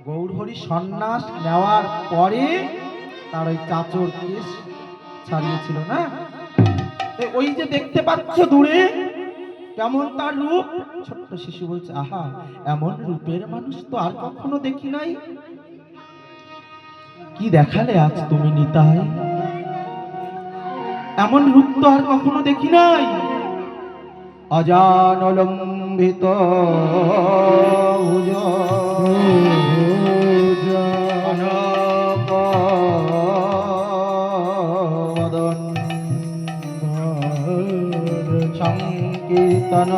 গৌর হরি সন্ন্যাস নেওয়ার পরে তার ওই চাচর কেশ ছাড়িয়েছিল না? ওই যে দেখতে পাচ্ছ দূরে কেমন তার রূপ? ছোট্ট শিশু বলছে, আহা, এমন রূপের মানুষ তো আর কখনো দেখি নাই। কি দেখালে আজ তুমি নিতাই? এমন রূপ তো আর কখনো দেখি নাই। অজানলম্বিত ভুজ কনকবদন সংকীর্তন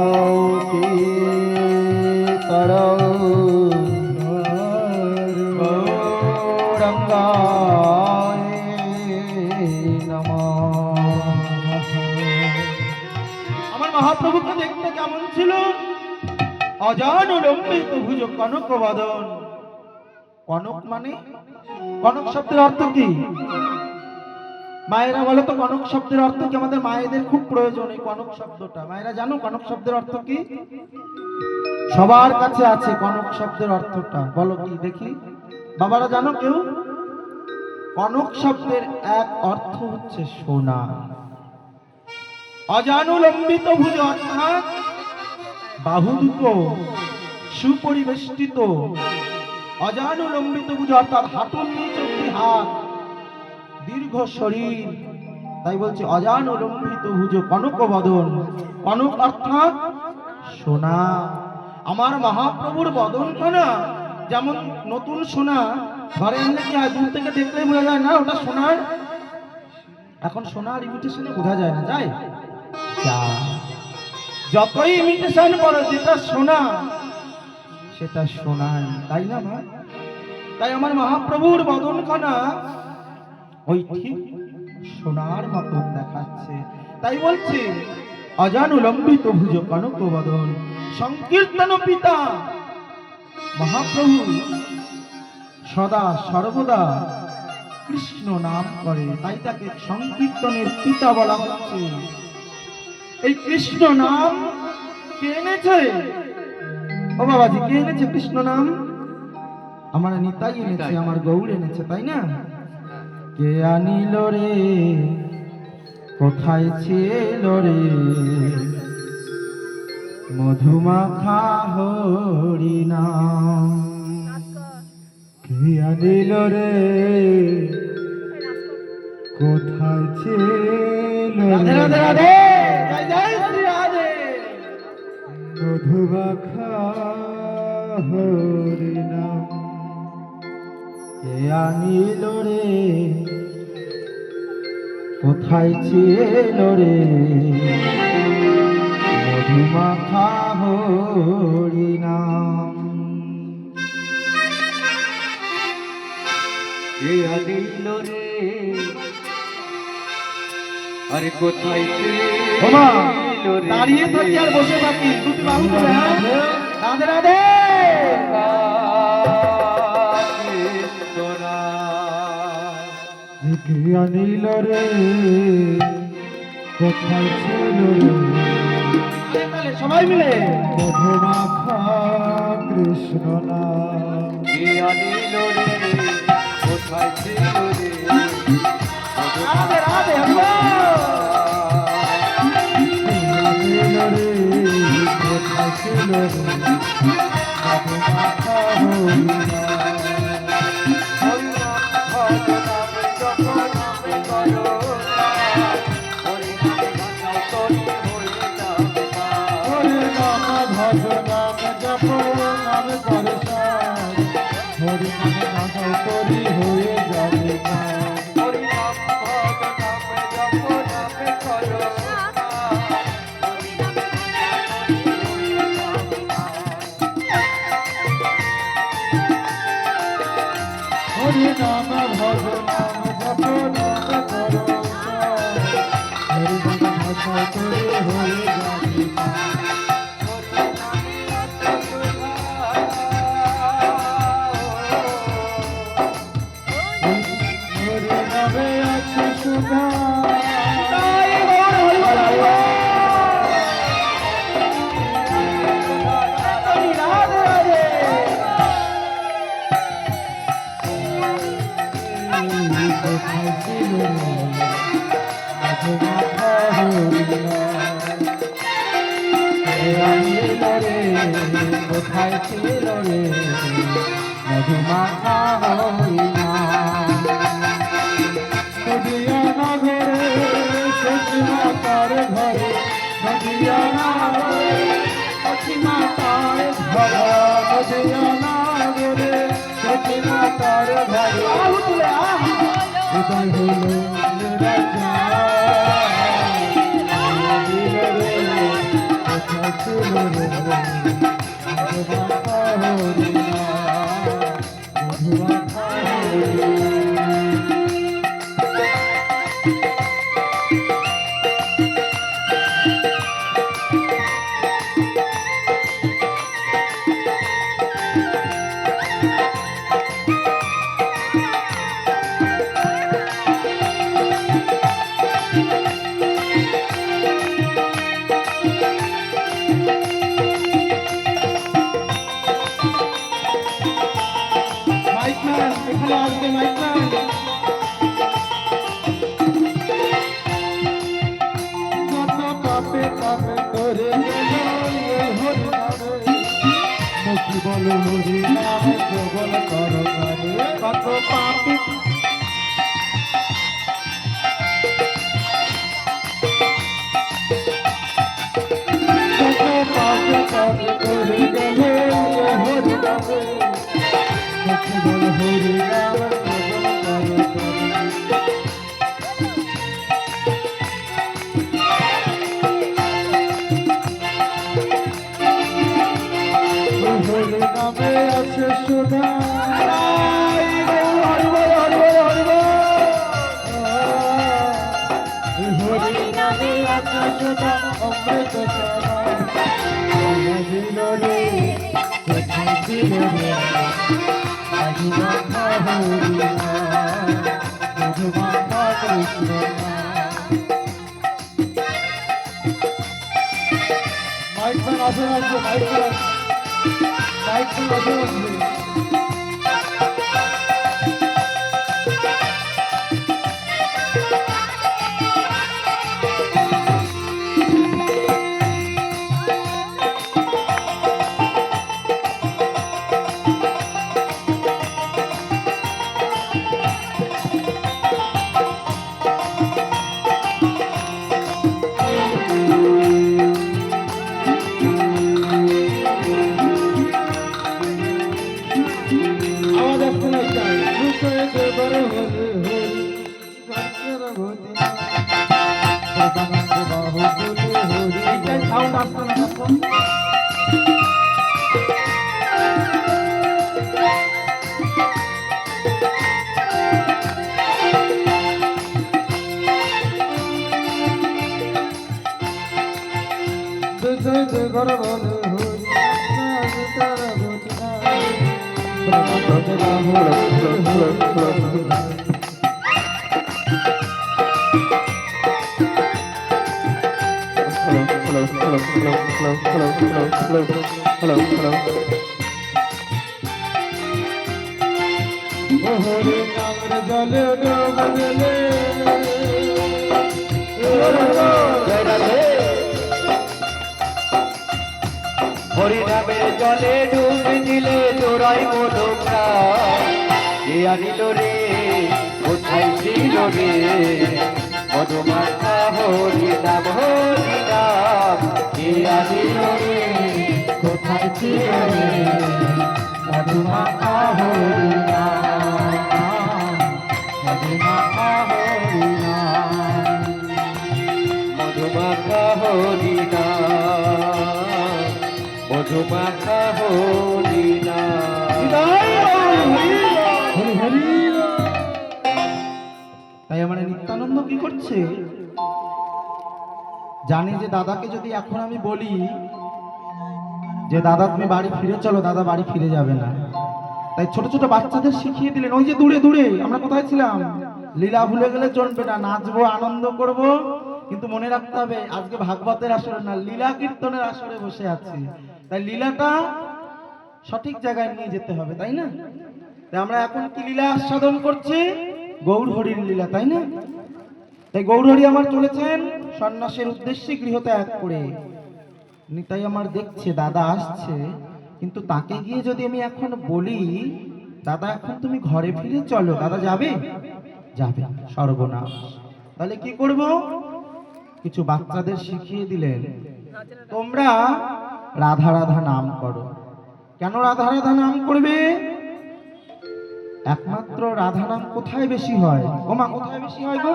গৌরঙ্গায় নমঃ। আমার মহাপ্রভুকে দেখতে কেমন ছিল? অজানুলম্বিত ভুজ কনক বদন। কনক মানে? কনক শব্দের অর্থ কি? মায়েরা বলো তো, কনক শব্দের অর্থ কি? আমাদের মায়েদের খুব প্রয়োজন এই কনক শব্দটা। মায়েরা জানো কনক শব্দের অর্থ কি? সবার কাছে আছে কনক শব্দের অর্থটা, বলো কি দেখি। বাবারা জানো কেউ? কনক শব্দের এক অর্থ হচ্ছে সোনা। অজানুলম্বিত ভুজ অর্থাৎ বাহু দুটো সুপরিবেষ্টিত। অজানুলম্বিত ভুজ অর্থাৎ হাঁটুর নিচ অব্দি হাত, দীর্ঘ শরীর। তাই বলছে অজানুলম্বিত ভুজ কনক বদন। কনক অর্থাৎ সোনা। আমার মহাপ্রভুর বদনখানা যেমন নতুন সোনা, ঘরে আনলে কি হয়, দূর থেকে দেখলেই বোঝা যায় না ওটা সোনার। এখন সোনার ইমিটেশনে বোঝা যায় না, যায়? যতই ইমিটেশন করো, যেটা সোনা সেটা সোনাই, তাই না মা? তাই আমার মহাপ্রভুর বদনখানা ওই ঠিক সোনার মতন দেখাচ্ছে। তাই বলছে অজানুলম্বিত ভুজ কনক বদন সংকীর্তন পিতা। মহাপ্রভু সদা সর্বদা কৃষ্ণ নাম করে, তাই তাকে সংকীর্তনের পিতা বলা হচ্ছে। এই কৃষ্ণ নাম কে এনেছে? ও বাবাজি, কে এনেছে কৃষ্ণ নাম? আমার নিতাই এনেছে, আমার গৌর এনেছে, তাই না? কে আনিল রে, কোথায় ছিল রে, মধুমাখা হরি নাম। কে আনিল রে, কোথায় ছিল রে, রাধে রাধে, জয় জয় শ্রী রাধে, মধুমাখা হরি নাম। কে আনিল রে, কোথায় ছিল রে, মধুমাখা হরি নাম। কে আনিল রে, আরে কোথায় ওমা, দাঁড়িয়ে থাকি আর বসে থাকি, দুটি বাহু ধরে, হ্যাঁ? রাধে রাধে। কে আনিল রে, কোথায় ছিল রে, সবাই মিলে মধুমাখা কৃষ্ণ নাম। কে আনিল রে, কোথায় ছিল রে, রাধে রাধে, রে মধু মাখা হরিনাম। হরি নাম ভজ নাম জপ নাম করে সার, হরি নাম ভাষাও করি হয়ে যাবে গান। হরি নাম ভজ নাম জপ নাম করো সার, হরি নাম ভাষাও করি হয়ে যাবে গান। হরি নামে আছে সুধা, কোথায় ছিল রে মধু মাখা হরিনাম। আনিল রে কোথায় ছিল রে মধু মাখা হরিনাম। নদিয়া নগরে সখী মাতার ঘরে, নদিয়া নগরে সখী মাতার ঘরে, নদিয়া নগরে সখী মাতার ঘরে উদয় হলো রাজা। আনিল রে কোথায় ছিল রে মধু মাখা হরিনাম, মধু মাখা হরিনাম। মাইকম্যান এখানে আসবে, মাইকম্যান। কত পাপে পাপে করে গেল এই হরি নামে, মুখি বলে হরি নামে প্রবল কর গানে। কত পাপে কত পাপে পাপে করে গেল এই হরি নামে, মুখি বলে হরি নামে প্রবল কর গানে। হরি নামে আছে সুধা, হরি নামে আছে সুধা অমৃত ধারা। দিল রে কোথায় ছিল রে মধু মাখা হরিনাম, মধু মাখা কৃষ্ণ নাম। মাইকম্যান আসুন, আসবে মাইকম্যান, মাইকম্যান আসুন, আসবে। হরি নামের জলে ডোব গেলে হরিনামের জলে ডুবে দিলে তোরাই মনোপ্রা কে আনিল রে কোথায় ছিল রে মধুমাখা হরিনাম হরিনাম কে আনিল রে কোথায় ছিল রে মধুমাখা হরিনাম, মধুমাখা হরিনাম। মধুমাখা হরিনাম মধুমাখা হরিনাম। হরি হরি। তাই আমার নিত্যানন্দ কি করছে, জানে যে দাদাকে যদি এখন আমি বলি যে দাদা তুমি বাড়ি ফিরে চলো, দাদা বাড়ি ফিরে যাবে না। তাই ছোট ছোট বাচ্চাদের শিখিয়ে দিলেন, ওই যে দূরে দূরে আমরা কোথায় ছিলাম, লীলা ভুলে গেলে চলবে না, নাচবো আনন্দ করব, কিন্তু মনে রাখতে হবে আজকে ভাগবতের আসরে না, লীলা কীর্তনের আসরে বসে আছি। তাই লীলাটা সঠিক জায়গায় নিয়ে যেতে হবে, তাই না? তাই আমরা এখন কি লীলা আস্বাদন করছি, গৌর হরির লীলা, তাই না? তাই গৌর হরি আমার চলেছেন সন্ন্যাসের উদ্দেশ্যে গৃহ ত্যাগ করে। নিতাই আমার দেখছে দাদা আসছে, কিন্তু তাকে গিয়ে যদি আমি এখন বলি দাদা এখন তুমি ঘরে ফিরে চলো, দাদা যাবে? যাবে, সর্বনাশ। তাহলে কি করব? কিছু বাচ্চাদের শিখিয়ে দিলেন, তোমরা রাধা রাধা নাম করো। কেন রাধা রাধা নাম করবে? একমাত্র রাধা নাম কোথায় বেশি হয়? ও মা, কোথায় বেশি হয় গো?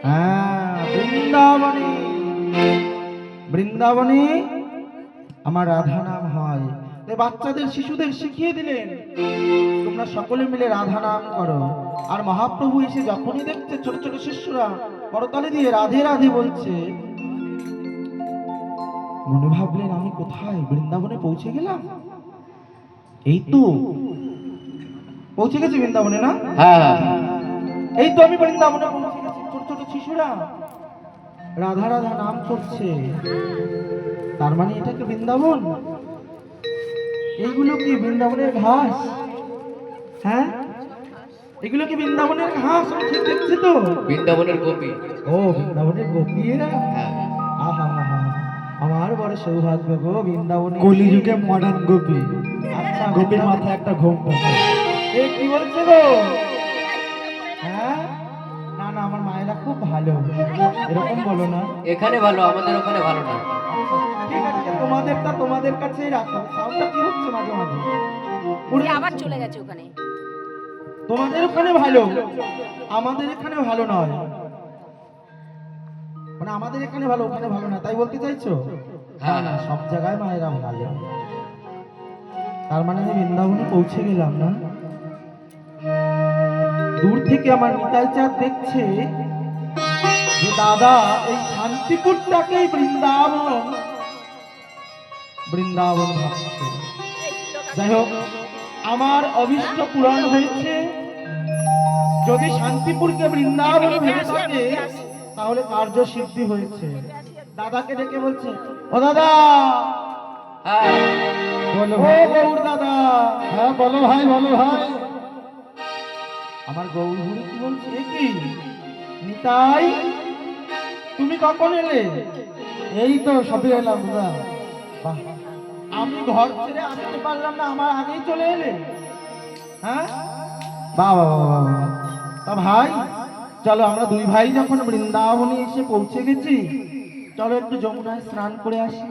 হ্যাঁ, বৃন্দাবনে। বৃন্দাবনে আমার রাধা নাম হয়। তাই বাচ্চাদের শিশুদের শিখিয়ে দিলেন, তোমরা সকলে মিলে রাধা নাম করো। আর মহাপ্রভু এসে যখনই দেখছে ছোট ছোট শিষ্যরা করতালি দিয়ে রাধে রাধে বলছে, মনে ভাবলেন আমি কোথায়, বৃন্দাবনে পৌঁছে গেলাম। এই তো পৌঁছে গেছি বৃন্দাবনে, না? হ্যাঁ, এই তো আমি বৃন্দাবনে পৌঁছে গেছি। ছোট ছোট শিশুরা রাধা রাধা নাম করছে, তার মানে এটা কি বৃন্দাবন? এইগুলো কি বৃন্দাবনের ঘাস? হ্যাঁ, এগুলো কি বৃন্দাবনের ঘাস? আমি ঠিক দেখছি তো? বৃন্দাবনের গোপী। ও, বৃন্দাবনের গোপীরা। হ্যাঁ, আহা হা হা, আমার বড় সৌভাগ্য গো, বৃন্দাবনে কলিযুগে মডার্ন গোপী, আচ্ছা, গোপীর মাথায় একটা ঘোম থাকে। এ কি বলছে গো? হ্যাঁ, না না, আমার মায়েরা খুব ভালো, এরকম বলো না। এখানে ভালো, আমাদের ওখানে ভালো না। ঠিক আছে, তোমাদেরটা তোমাদের কাছেই রাখো। সাউন্ডটা কি হচ্ছে মাঝে মাঝে? যে আবার চলে গেছে ওখানে। তোমাদের ওখানে ভালো, আমাদের এখানে ভালো নয়। মানে আমাদের এখানে ভালো, ওখানে ভালো না, তাই বলতে চাইছো? হ্যাঁ, না, সব জায়গায় মায়েরা ভালো। তার মানে আমি বৃন্দাবনে পৌঁছে গেলাম, না? দূর থেকে আমার নিতাই চাঁদ দেখছে যে দাদা এই শান্তিপুরটাকেই বৃন্দাবন বৃন্দাবন ভাবছে। যাই হোক, আমার অভিষ্ট পূরণ হয়েছে। যদি শান্তিপুরকে বৃন্দাবন ভেবে থাকে তাহলে কার্য সিদ্ধি হয়েছে। দাদাকে ডেকে বলছে, ও দাদা, হ্যাঁ, বলো ও ভাই। গৌর দাদা। হ্যাঁ বলো ভাই, বলো ভাই। আমার গৌর হরি কি বলছে, এ কি নিতাই, তুমি কখন এলে? এই তো সবে এলাম দাদা। বাহ, আমি ঘর ছেড়ে আসতে পারলাম না, আমার আগেই চলে এলে। হ্যাঁ, বাহ বাহ বাহ বাহ বাহ। তা ভাই, চলো আমরা দুই ভাই যখন বৃন্দাবনে এসে পৌঁছে গেছি, চলো একটু যমুনায় স্নান করে আসি।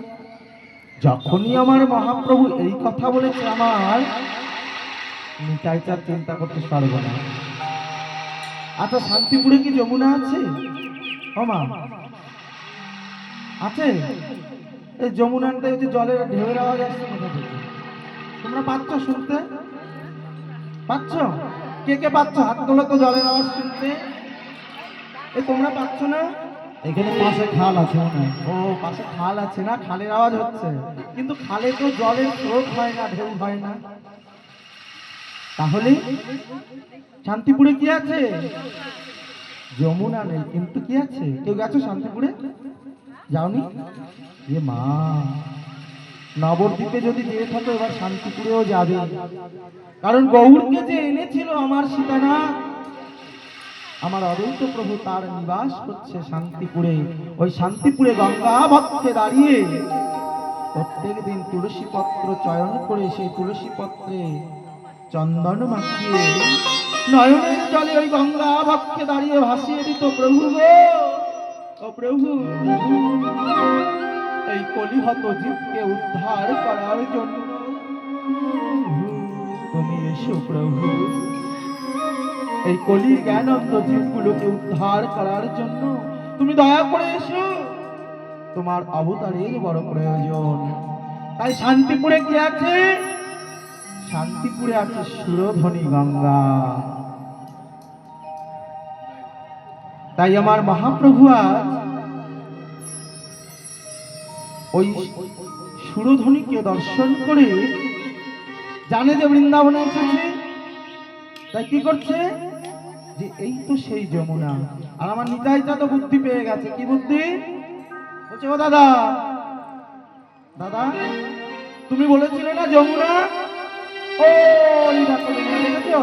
যখনই আমার মহাপ্রভু এই কথা বলেছে, আমার নিতাই চাঁদ চিন্তা করতে পারবো না। আচ্ছা, শান্তিপুরে কি যমুনা আছে? ও মা, আছে? এই যমুনাতে যে জলের ঢেউয়ের আওয়াজ আসছে কোথা থেকে? তোমরা পাচ্ছ শুনতে? পাচ্ছ? কে কে পাচ্ছ? হাত তোলো তো জলের আওয়াজ শুনতে। এই তোমরা পাচ্ছ না? এখানে পাশে খাল আছে মনে হয়। ও, পাশে খাল আছে, না? খালের আওয়াজ হচ্ছে, কিন্তু খালে তো জলের স্রোত হয় না, ঢেউ হয় না। তাহলে শান্তিপুরে কি আছে? যমুনা নেই, কিন্তু কি আছে? কেউ গেছো শান্তিপুরে? যাওনি? এ মা, নবদ্বীপে যদি যেয়ে থাকো এবার শান্তিপুরেও যাবে, কারণ গৌরকে যে এনেছিল আমার সীতানা, আমার অদ্বৈত প্রভু তার নিবাস হচ্ছে শান্তিপুরে। ওই শান্তিপুরে গঙ্গা বক্ষে দাঁড়িয়ে প্রত্যেক দিন তুলসী পত্র চয়ন করে সেই তুলসী পত্রে চন্দন মাখিয়ে নয়নের জলে ওই গঙ্গা বক্ষে দাঁড়িয়ে ভাসিয়ে দিত। প্রভু গো, ও প্রভু, এই কলিহত জীবকে উদ্ধার করার জন্য তুমি এসো প্রভু। এই কলির জ্ঞানন্দ জীবগুলোকে উদ্ধার করার জন্য তুমি দয়া করে এসো। তোমার অবতারের বড় প্রয়োজন। তাই শান্তিপুরে কি আছে? শান্তিপুরে আছে সুরধ্বনি গঙ্গা। তাই আমার মহাপ্রভু আজ ওই সুরধ্বনিকে দর্শন করে জানে যে বৃন্দাবনে এসেছে, তাই কি করছে যে এই তো সেই যমুনা। আর আমার নিতাইটা তো বুদ্ধি পেয়ে গেছে। কি বুদ্ধি? বলছে, ও দাদা, দাদা তুমি বলেছিলে না যমুনা, ওই দেখো যমুনা, দেখেছো?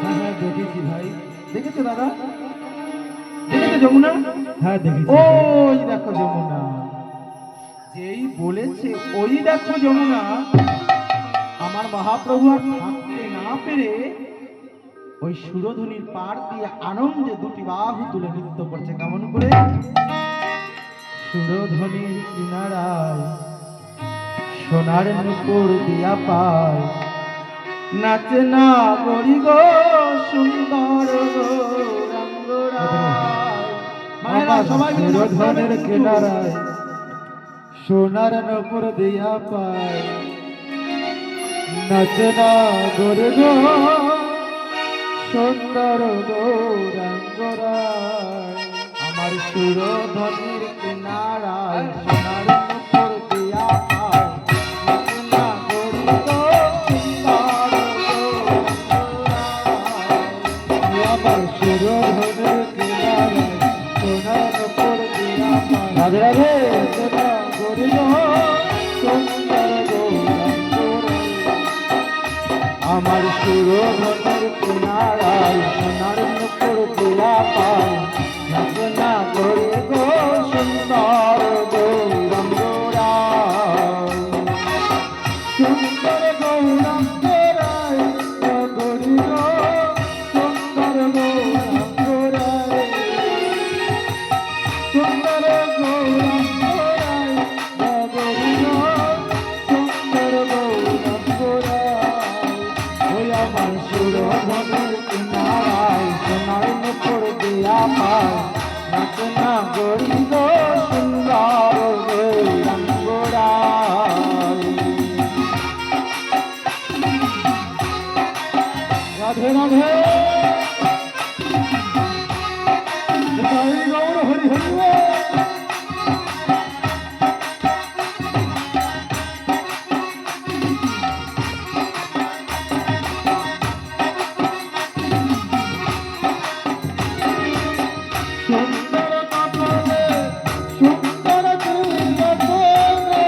হ্যাঁ হ্যাঁ দেখেছি ভাই। দেখেছো দাদা? দেখেছো যমুনা? হ্যাঁ দেখেছি। ওই দেখো যমুনা। যেই বলেছে ওই দেখো যমুনা, আমার মহাপ্রভু আর থাকতে না পেরে ওই সুরধ্বনির পাড় দিয়ে আনন্দে দুটি বাহু তুলে নৃত্য করছে। কেমন করে? সুরধ্বনির কিনারায় সোনার নুপুর দিয়া পায়, নাচে না গরি গো সুন্দর গো রঙ্গরায়। মায়েরা সবাই মিলে নাচতে হবে সুরধ্বনির কিন্তু। কিনারায় সোনার নপুর দিয়া পায়, নাচে না গোরে গো সুন্দর গৌরাঙ্গরায়। আমার সুরধ্বনির কিনারায় সোনার নুপুর দিয়া পায়, নাচে না গরি গো সুন্দর গৌরাঙ্গরায়। আমার সুরধ্বনির কিনারায় সোনার নপুর দিয়া পায়, রাধে রাধে, নাচে না গোরে গো সুন্দর গৌরাঙ্গরায়। আমার সুরধ্বনির কিনারায় সোনার নুপুর দিয়া পায়, নাচে না গরি গো সুন্দর গৌরাঙ্গরায়। সুন্দর গৌরাঙ্গরায়, গৌরী গো সুন্দর গৌরাঙ্গরায়। সুন্দর গৌরাঙ্গরায়, গৌরী গো সুন্দর গৌরাঙ্গরায়। ওই আমার সুরধ্বনির কিনারায় সোনার নুপুর দিয়া পায়, নাচে না গৌরী গো সুন্দর গৌরাঙ্গরায়। রাধে রাধে, জয় গৌর হরি হরি বল। সুন্দর কপালে সুন্দর তিলক গো।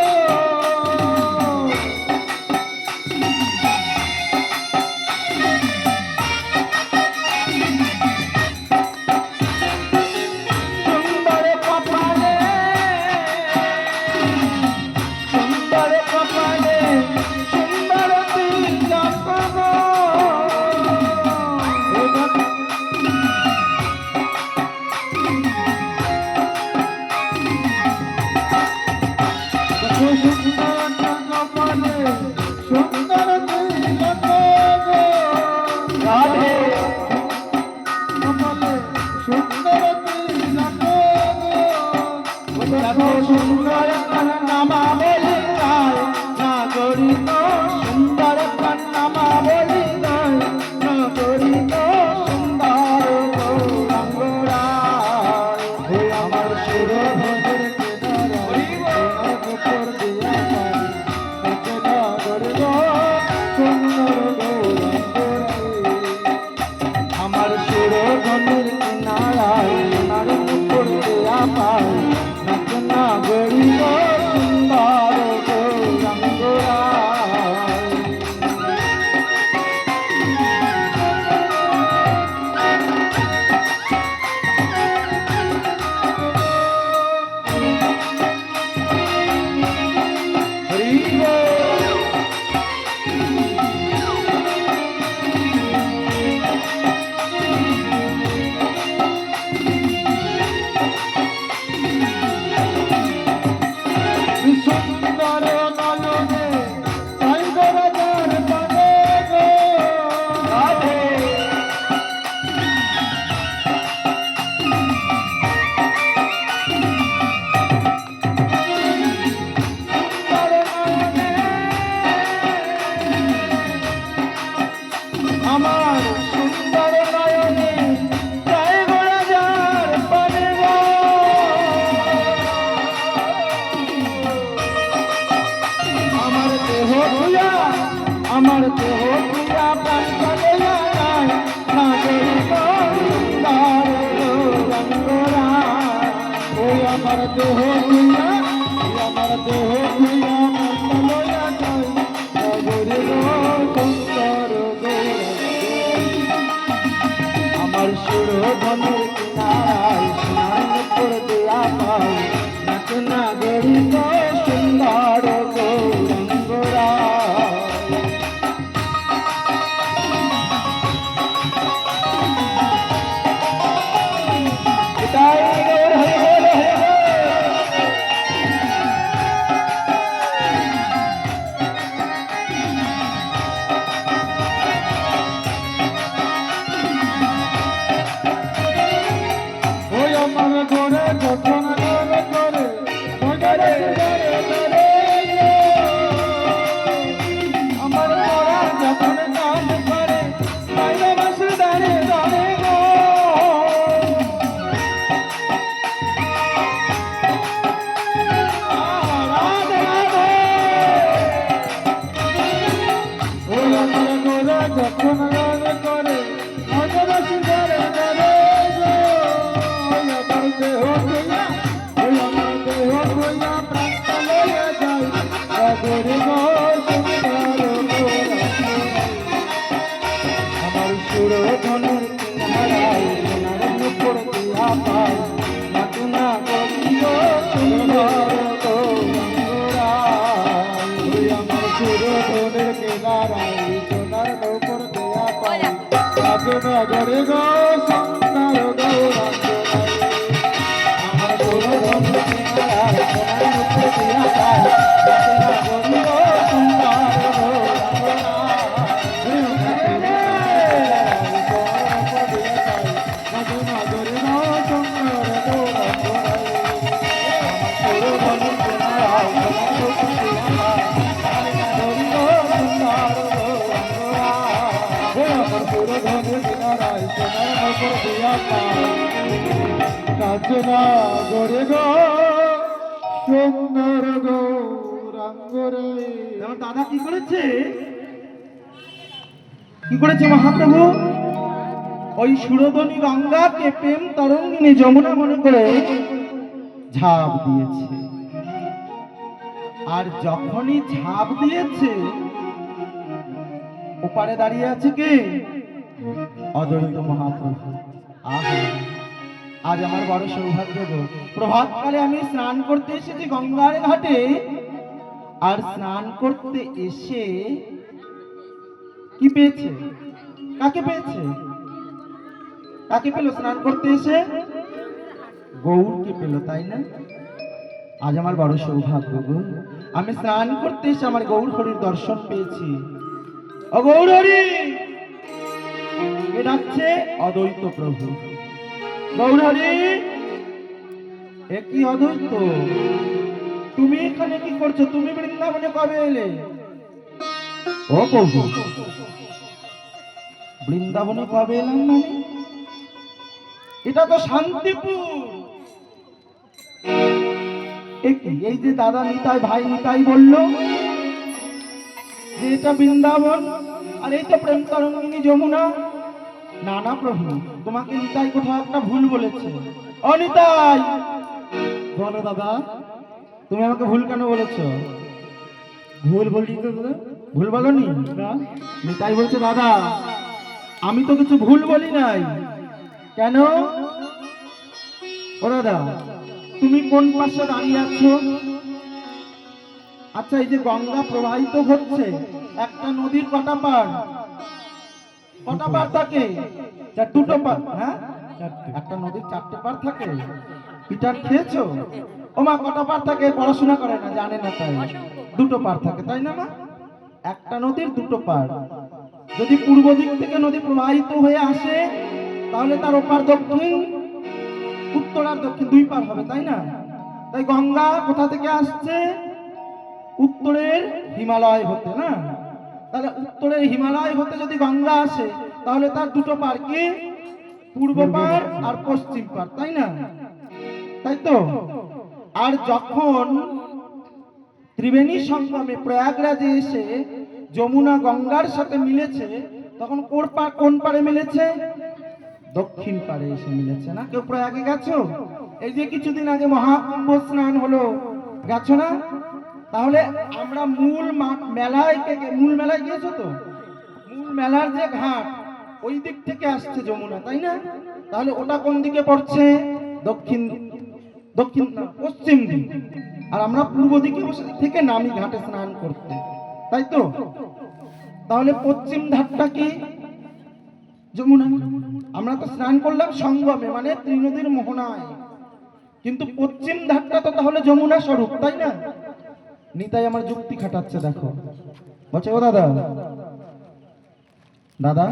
সুন্দর কপালে, সুন্দর কপালে সুন্দর তিলক গো। সুন্দর কপালে সুন্দর তিলক গো। রাধে কপালে সুন্দর তিলক গো। দেখো সুন্দর নামা বলি গায়, না করি তো সুন্দর নামা বলি গায়, না করি তো সুন্দর গৌরাঙ্গরায়। হে আমার সুরধ্বনির কিনারায় সোনার নুপুর দিয়া পায়, নাচে না গৌরী গো সুন্দর গৌরাঙ্গরায়। আমার সুরধ্বনির কিনারায় সোনার নুপুর দিয়া পায়, নাচে না গরি গো সুন্দর আমার দেহ প্রিয়া প্রাণ চলে যায় নাগরিক সুন্দর গৌরাঙ্গরা ওই আমার দেহ প্রিয়া আমার দেহ প্রিয়া প্রাণ চলে যায় নাগরিক সুন্দর গৌরাঙ্গ আমার সুরধনের কিনারায় সোনার উপর দেয়া পাই নাচ নাগরিক সুন্দর গৌরাঙ্গরা এটাই গৌর হরি হরি হরি ওই আমার ঘরে যখন আলো করে মজারে করে করে আমার ঘোড়া যখন কাজ করে বাইরে বসে দাঁড়িয়ে দাঁড়িয়ে গো রাধে রাধে ওই আমার ঘোড়া যখন আলো করে মজারে সুন্দরে করে গো ওই আমার দেহ প্রিয়া ওই আমার দেহ প্রিয়া প্রাণ চলে যায় সাগরে গো সুন্দর আমার সুরধনের কিনারায় সোনার উপর দিয়া পাই নাচনা গো সুন্দর গৌরাঙ্গরা ওই আমার সুরধনের কিনারায় সোনার উপর দিয়া পাই নাচনা গরে গো সুন্দর গৌরাঙ্গরা আমার সুরধনের কিনারায় সোনার উপর দিয়া পাই নাচনা গরে গো সুন্দর গৌরাঙ্গরা নাচনা গরে গো সুন্দর গৌরাঙ্গরে আমার দাদা কি করেছে? কি করেছে মহাপ্রভু? ওই সুরধনী গঙ্গাকে প্রেম তরঙ্গিনী যমুনা মনে করে ঝাঁপ দিয়েছে। আর যখনই ঝাঁপ দিয়েছে ওপারে দাঁড়িয়ে আছে কে? অদ্বৈত মহাপ্রভু। আহা, আজ আমার বড় সৌভাগ্য গো। প্রভাতকালে আমি স্নান করতে এসেছি গঙ্গার ঘাটে, আর স্নান করতে এসে কি পেয়েছে? কাকে পেয়েছে? কাকে পেল স্নান করতে এসে? গৌরকে পেল, তাই না? আজ আমার বড় সৌভাগ্য গো, আমি স্নান করতে এসে আমার গৌর হরির দর্শন পেয়েছি। ও গৌর হরি! কে ডাকছে? অদ্বৈত প্রভু। গৌর হরি! এ কি অদ্বৈত, তুমি এখানে কি করছো? তুমি বৃন্দাবনে কবে এলে? ও প্রভু, বৃন্দাবনে কবে এলাম মানে? এটা তো শান্তিপুর। এই যে দাদা নিতাই, ভাই নিতাই বললো যে এটা বৃন্দাবন, আর এই তো প্রেম তরঙ্গিনী যমুনা। না না প্রভু, তোমাকে নিতাই কোথাও একটা ভুল বলেছে। ও নিতাই! বলো দাদা, তুমি আমাকে ভুল কেন বলেছো? ভুল বলি তো দাদা? ভুল বলনি? নিতাই বলছে দাদা আমি তো কিছু ভুল বলি নাই। কেন? ও দাদা, তুমি কোন পাশে দাঁড়িয়ে আছো? আচ্ছা, এই যে গঙ্গা প্রবাহিত হচ্ছে, একটা নদীর কটা পাড়? কটা পাড় থাকে? দুটো পাড়। হ্যাঁ, একটা নদীর 4টে পাড় থাকে। পিঠার খেয়েছো? ও মা, কটা পাড় থাকে? পড়াশোনা করে না, জানে না, তাই 2টো পাড় থাকে, তাই না মা? একটা নদীর 2টো পাড়। যদি পূর্ব দিক থেকে নদী প্রবাহিত হয়ে আসে তাহলে তার ওপার দক্ষিণ, উত্তর আর দক্ষিণ 2 পার হবে, তাই না? তাই গঙ্গা কোথা থেকে আসছে? উত্তরের হিমালয় হতে, না? তাহলে উত্তরের হিমালয় হতে যদি গঙ্গা আসে তাহলে তার 2টো পার কি? পূর্ব পার আর পশ্চিম পার, তাই না? তাই তো। আর যখন ত্রিবেণী সঙ্গমে প্রয়াগরাজে এসে যমুনা গঙ্গার সাথে মিলেছে, তখন কোন পারে মিলেছে? দক্ষিণ পারে এসে মিলেছে না? কেউ প্রয়াগে গেছো? এই যে কিছুদিন আগে মহাকুম্ভ স্নান হলো, গেছো না? তাহলে আমরা মূল মেলায় গিয়েছো তো? মূল মেলার যে ঘাট, ওই দিক থেকে আসছে যমুনা, তাই না? তাহলে ওটা কোন দিকে পড়ছে? দক্ষিণ না, পশ্চিম দিক। আর আমরা পূর্ব দিকে বসে থেকে নামি ঘাটে স্নান করতে, তাই তো? তাহলে পশ্চিম ধারটা কি? যমুনা। আমরা তো স্নান করলাম সঙ্গমে, মানে ত্রিনদীর মোহনায়, কিন্তু পশ্চিম ধারটা তো তাহলে যমুনা স্বরূপ, তাই না? নিতাই আমার যুক্তি খাটাচ্ছে, দেখো। বলছে, ও দাদা, দাদা,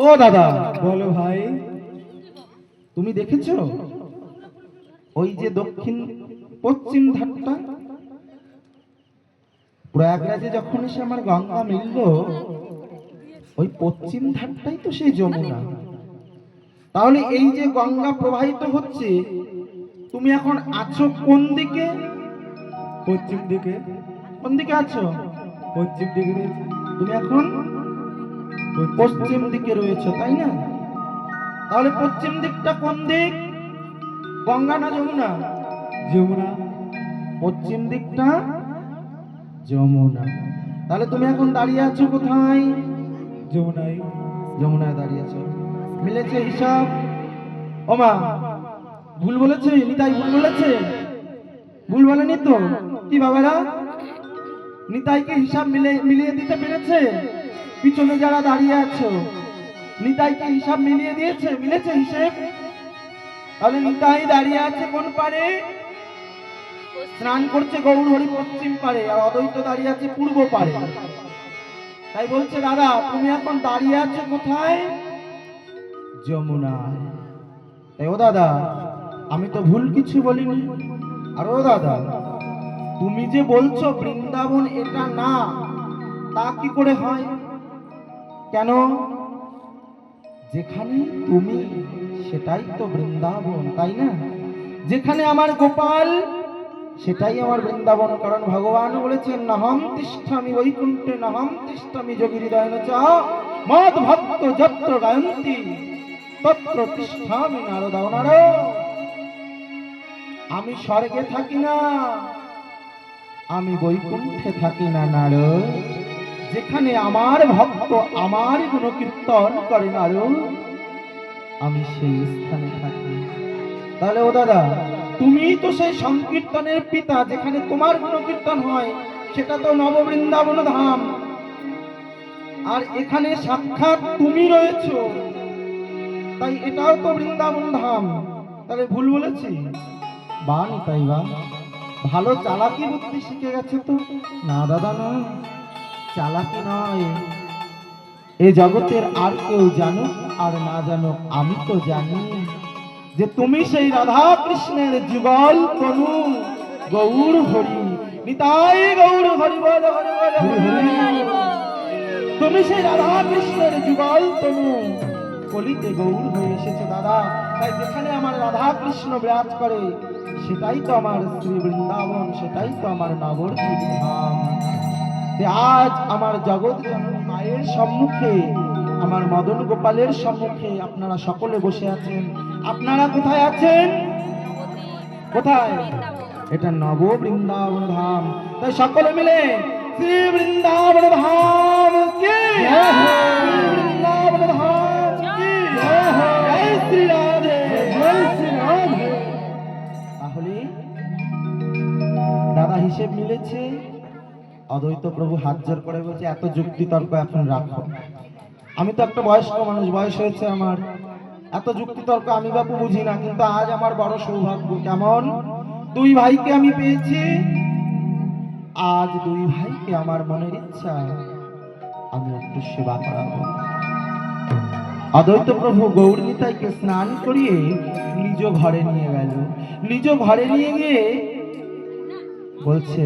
ও দাদা, বলো ভাই। তুমি দেখেছো ওই যে পশ্চিম ধারটা? প্রয়াগরাজে যখন এসে আমার গঙ্গা মিলল, ওই পশ্চিম ধারটাই তো সেই যমুনা। তাহলে এই যে গঙ্গা প্রবাহিত হচ্ছে, তুমি এখন আছো কোন দিকে? পশ্চিম দিকে। কোন দিকে আছো? পশ্চিম দিকে রয়েছে। তুমি এখন পশ্চিম দিকে রয়েছে, তাই না? তাহলে পশ্চিম দিকটা কোন দিক? গঙ্গা না যমুনা? যমুনা। পশ্চিম দিকটা যমুনা। তাহলে তুমি এখন দাঁড়িয়ে আছো কোথায়? যমুনায়। যমুনায় দাঁড়িয়ে আছো। মিলেছে হিসাব? ওমা, ভুল বলেছে? নিতাই ভুল বলেছে? ভুল বলেনি তো? কি বাবারা, নিতাইকে হিসাব মিলিয়ে দিতে পেরেছে? পিছনে যারা দাঁড়িয়ে আছো, নিতাইকে হিসাব মিলিয়ে দিয়েছে? মিলেছে হিসেব? তাহলে নিতাই দাঁড়িয়ে আছে কোন পারে? স্নান করছে গৌরহরি পশ্চিম পারে, আর অদ্বৈত দাঁড়িয়ে আছে পূর্ব পারে। তাই বলছে, দাদা তুমি এখন দাঁড়িয়ে আছো কোথায়? যমুনায়। তাই ও দাদা, আমি তো ভুল কিছু বলিনি। আর ও দাদা, তুমি যে বলছো বৃন্দাবন এটা না, তা কি করে হয়? কেন? যেখানে তুমি, সেটাই তো বৃন্দাবন, তাই না? যেখানে আমার গোপাল, সেটাই আমার বৃন্দাবন। কারণ ভগবান বলেছেন, নহম তিষ্ঠামি বৈকুণ্ঠে নহম তিষ্ঠামি যোগী হৃদয়েন চ মদ ভক্ত যত্র গায়ন্তি তত্র তিষ্ঠামি নারদাও নারদ। আমি স্বর্গে থাকি না, আমি বৈকুণ্ঠে থাকি না নারদ। যেখানে আমার ভক্ত আমার গুণকীর্তন করে নারদ, আমি সেই স্থানে থাকি। তাহলে ও দাদা, তুমি তো সেই সংকীর্তনের পিতা, যেখানে তোমার গুণকীর্তন হয়, সেটা তো নববৃন্দাবন ধাম। আর এখানে সাক্ষাৎ তুমি রয়েছো, তাই এটাও তো বৃন্দাবন ধাম। তাহলে ভুল বলেছি? বা নিতাই বা, ভালো চালাকি বুদ্ধি শিখে গেছে তো। না দাদা, না, চালাকি নয়। এ জগতের আর কেউ জানুক আর না জানুক, আমি তো জানি যে তুমি সেই রাধা কৃষ্ণের যুগল তনু। গৌর হরি, নিতাই গৌর হরি বল, হরি বল, হরি বল। তুমি সেই রাধা কৃষ্ণের যুগল তনু, কলিতে গৌর হয়ে এসেছে দাদা। তাই যেখানে আমার রাধা কৃষ্ণ বিরাজ করে, সেটাই তো আমার শ্রী বৃন্দাবন, সেটাই তো আমার নবদ্বীপ ধাম। আজ আমার জগৎ জননী মায়ের সম্মুখে, আমার মদন গোপালের সম্মুখে আপনারা সকলে বসে আছেন। আপনারা কোথায় আছেন? কোথায়? এটা নব বৃন্দাবন ধাম। তাই সকলে মিলে শ্রী বৃন্দাবন ধাম কি, শ্রী বৃন্দাবন ধাম কি, জয় শ্রী রাধে, জয় শ্রী রাধে। তাহলে দাদা হিসেব মিলেছে? অদ্বৈত প্রভু হাত জোর করে বলছে, এত যুক্তি তর্ক এখন রাখো। আমি তো একটা বয়স্ক মানুষ, বয়স হয়েছে আমার, এত যুক্তি তর্ক আমি বাপু বুঝি না। কিন্তু আজ আমার বড় সৌভাগ্য। কেমন? দুই ভাইকে আমি পেয়েছি। আজ দুই ভাইকে আমার মনের ইচ্ছা আমি একটু সেবা করাবো। অদ্বৈত প্রভু গৌর নিতাইকে স্নান করিয়ে নিজ ঘরে নিয়ে গেল। নিজ ঘরে নিয়ে গিয়ে বলছে,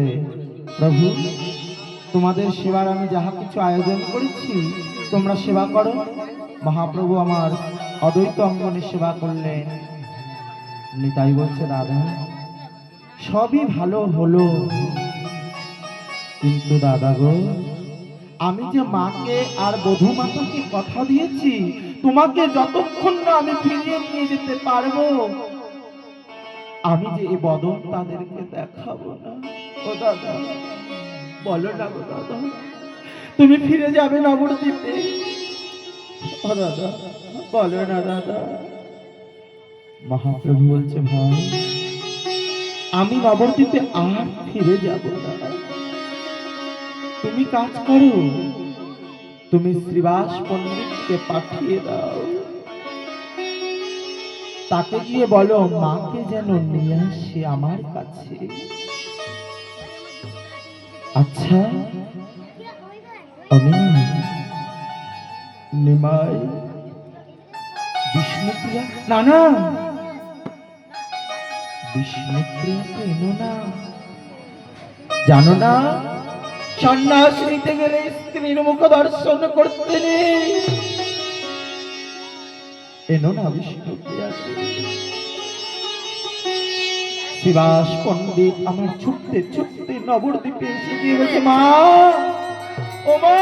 প্রভু তোমাদের সেবার আমি যাহা কিছু আয়োজন করেছি, তোমরা সেবা করো। মহাপ্রভু আমার অদ্বৈত অঙ্গনে সেবা করলেন। নিতাই বলছে, দাদা সবই ভালো হলো, কিন্তু দাদা গো, আমি যে মাকে আর বধূ মাতাকে কথা দিয়েছি, তোমাকে যতক্ষণ না আমি ফিরিয়ে নিয়ে যেতে পারবো, আমি যে এই বদন তাদেরকে দেখাবো না। ও দাদা, বলো না গো দাদা, তুমি ফিরে যাবে নবদ্বীপে? ও দাদা, বলো না দাদা। মহাপ্রভু বলছে, ভাই আমি নবদ্বীপে আর ফিরে যাব না। তুমি কাজ করো, তুমি শ্রীবাস পণ্ডিতকে পাঠিয়ে দাও, তাকে গিয়ে বলো মাকে যেন নিয়ে আসে আমার কাছে। আচ্ছা আমি নিমাই বিষ্ণুপ্রিয়া, না না বিষ্ণুপ্রিয়াকে এনো না। জানো না, সন্ন্যাস নিতে গেলে স্ত্রীর মুখ দর্শন করতে নেই। এনো না বিষ্ণুপ্রিয়াকে। শ্রীবাস পণ্ডিত আমার ছুটতে ছুটতে নবদ্বীপে এসে গিয়ে বলছে, মা, ও মা,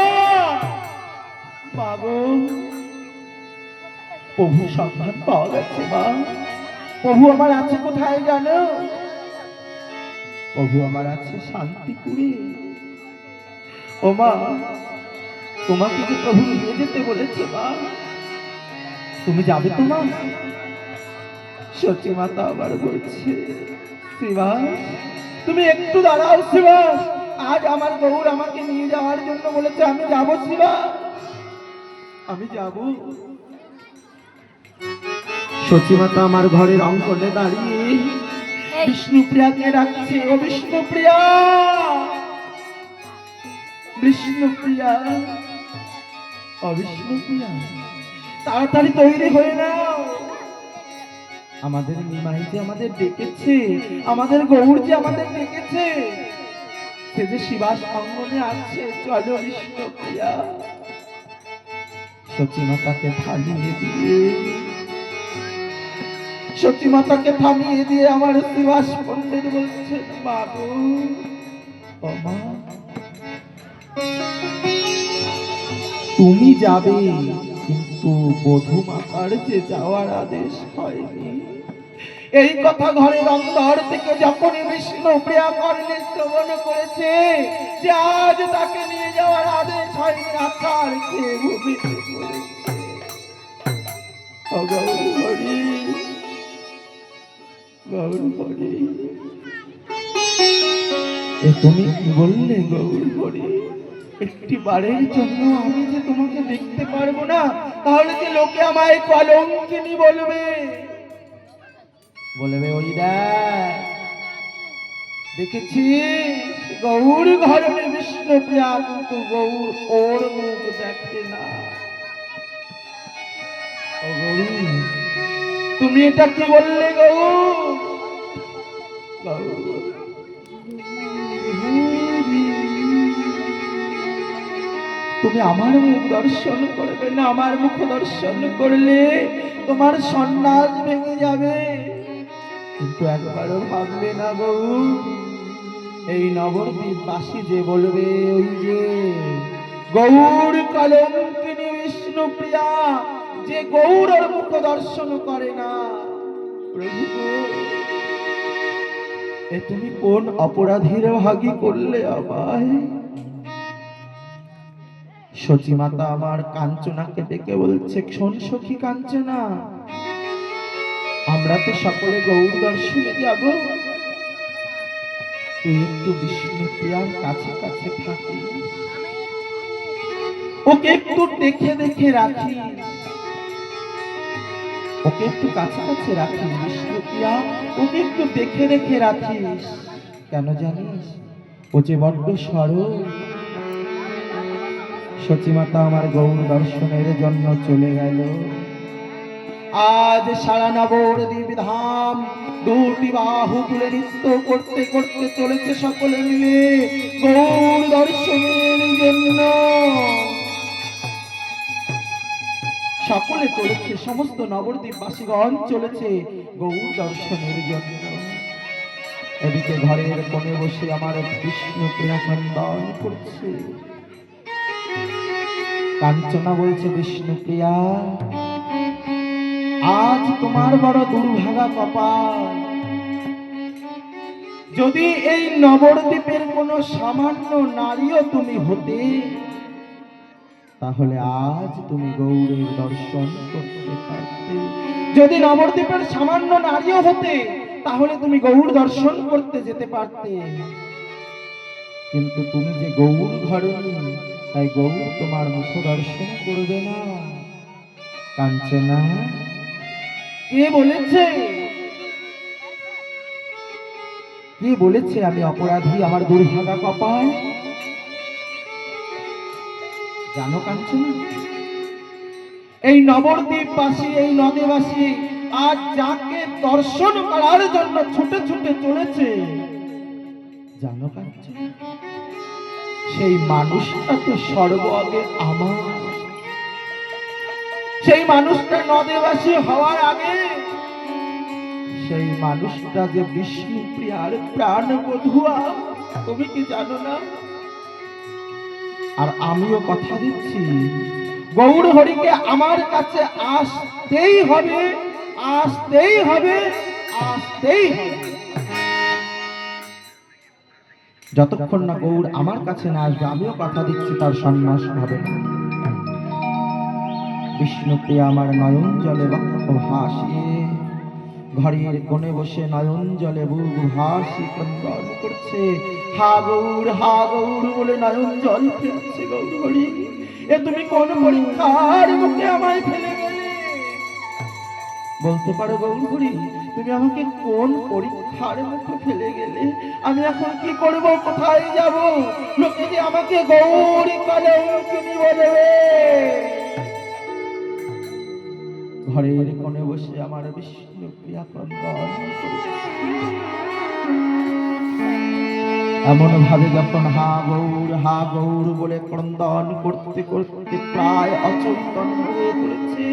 মা গো, প্রভু সন্ধান পাওয়া গেছে মা। প্রভু আমার আছে কোথায় জানো? প্রভু আমার আছে শান্তিপুরে। ও মা, তোমাকে যে প্রভু নিয়ে যেতে বলেছে মা, তুমি যাবে তো মা? সচি মাতা আবার বলছে, শ্রীবাস তুমি একটু দাঁড়াও শ্রীবাস, আজ আমার গৌর আমাকে নিয়ে যাওয়ার জন্য বলেছে, আমি যাবো শ্রীবাস, আমি যাব। সচি মাতা আমার ঘরের অঙ্গনে দাঁড়িয়ে বিষ্ণুপ্রিয়াকে ডাকছে, ও বিষ্ণুপ্রিয়া, বিষ্ণুপ্রিয়া, ও বিষ্ণুপ্রিয়া, তাড়াতাড়ি তৈরি হয়ে নাও। আমাদের নিমাই যে আমাদের ডেকেছে, আমাদের গৌর যে আমাদের ডেকেছে, সে যে শিবাস অঙ্গনে আছে, চলো বিষ্ণুপ্রিয়া। সচিমাতাকে থামিয়ে দিয়ে, সচিমাতাকে থামিয়ে দিয়ে আমার শিবাস পণ্ডিত বলছে, বাবু ও মা, তুমি যাবে, কিন্তু বধূ মাতার যে যাওয়ার আদেশ হয়নি। এই কথা ঘরের অন্তর থেকে যখনই বিষ্ণুপ্রিয়া কর্ণে শ্রবণ করেছে যে আজ তাকে নিয়ে যাওয়ার আদেশ হয়নি, আকার খেয়ে ভূমিতে পড়েছে। ও গৌর হরি, গৌর হরি, এ তুমি কি বললে গৌর হরি? একটি বারের জন্য আমি যে তোমাকে দেখতে পারবো না, তাহলে যে লোকে আমায় কলঙ্কিনী বলবে। বলবে, ওই দেখ, দেখেছি গৌর ঘরণে বিষ্ণুপ্রিয়া, কিন্তু গৌর ওর মুখ দেখে না। ও গৌর, তুমি এটা কি বললে গৌর? গৌর, তুমি আমার মুখ দর্শন করবে না, আমার মুখ দর্শন করলে তোমার সন্ন্যাস ভেঙে যাবে। কিন্তু একবারও ভাবলে না গৌর, এই নবদ্বীপবাসী যে বলবে, ওই যে গৌর কলঙ্কিনী বিষ্ণুপ্রিয়া, যে গৌরের মুখ দর্শন করে না। প্রভু গো, এ তুমি কোন অপরাধীর ভাগী করলে আমায়? সচিমাতা আমার কাঞ্চনাকে ডেকে বলছে, শোন সখী কাঞ্চনা, আমরা তো সকলে গৌর দর্শনে যাব, তুই একটু বিষ্ণুপ্রিয়ার কাছে কাছে থাকিস, ওকে একটু দেখে দেখে রাখিস, ওকে একটু কাছে কাছে রাখিস বিষ্ণুপ্রিয়া, ওকে একটু দেখে দেখে রাখিস। কেন জানিস? ও যে বড্ড সরল। সচিমাতা আমার গৌর দর্শনের জন্য চলে গেল। আজ সারা নবদ্বীপ ধাম দুটি বাহু তুলে নৃত্য করতে করতে চলেছে সকলে মিলে গৌর দর্শনের জন্য। সকলে চলেছে, সমস্ত নবদ্বীপবাসীগণ চলেছে গৌর দর্শনের জন্য। এদিকে ঘরের কোণে বসে আমার বিষ্ণু প্রিয়া ক্রন্দন করছে। কাঞ্চনা বলছে, বিষ্ণু প্রিয়া, আজ তোমার বড় দুর্ভাগা কপাল। যদি এই নবদ্বীপের কোনো সামান্য নারীও তুমি হতে, তাহলে আজ তুমি গৌরের দর্শন করতে পারতে। যদি নবদ্বীপের সামান্য নারীও হতে, তাহলে তুমি গৌর দর্শন করতে যেতে পারতে। কিন্তু তুমি যে গৌর ঘরণী, তাই গৌর তোমার মুখ দর্শন করবে না। কাঞ্চনা, কে বলেছে, কে বলেছে আমি অপরাধী, আমার দুর্ভাগা কপাল? জানো কাঞ্চনা, এই নবদ্বীপবাসী, এই নদেবাসী আজ যাকে দর্শন করার জন্য ছুটে ছুটে চলেছে, জানো কাঞ্চনা, সেই মানুষটা তো সর্ব আগে আমার। সেই মানুষটা নদেবাসী হওয়ার আগে সেই মানুষটা যে বিষ্ণু প্রিয়ার প্রাণ বধুয়া, তুমি কি জানো না? আর আমিও কথা দিচ্ছি, গৌর হরিকে আমার কাছে আসতেই হবে, আসতেই হবে, আসতেই হবে। যতক্ষণ না গৌর আমার কাছে না আসবে, আমিও কথা দিচ্ছি তার সন্ন্যাস হবে না। বিষ্ণুপ্রিয়া আমার নয়ন জলে বক্ষ ভাসিয়ে ঘরের কোণে বসে নয়ন জলে বুক ভাসি ক্রন্দন করছে। হা গৌর বলে নয়ন জল ফেলছে। গৌর হরি, এ তুমি কোন পরীক্ষার মুখে আমায় ফেলে গেলে? বলতে পারো গৌর হরি, তুমি আমাকে কোন পরীক্ষার মুখে ফেলে গেলে? আমি এখন কি করব, কোথায় যাব? লোকে যে আমাকে গৌরী কলঙ্কিনী বলবে। ঘরের কোণে বসে আমার বিষ্ণু প্রিয়া ক্রন্দন করছে। এমন ভাবে যখন হা গৌর বলে ক্রন্দন করতে করতে প্রায় অচৈতন্য হয়ে পড়েছে,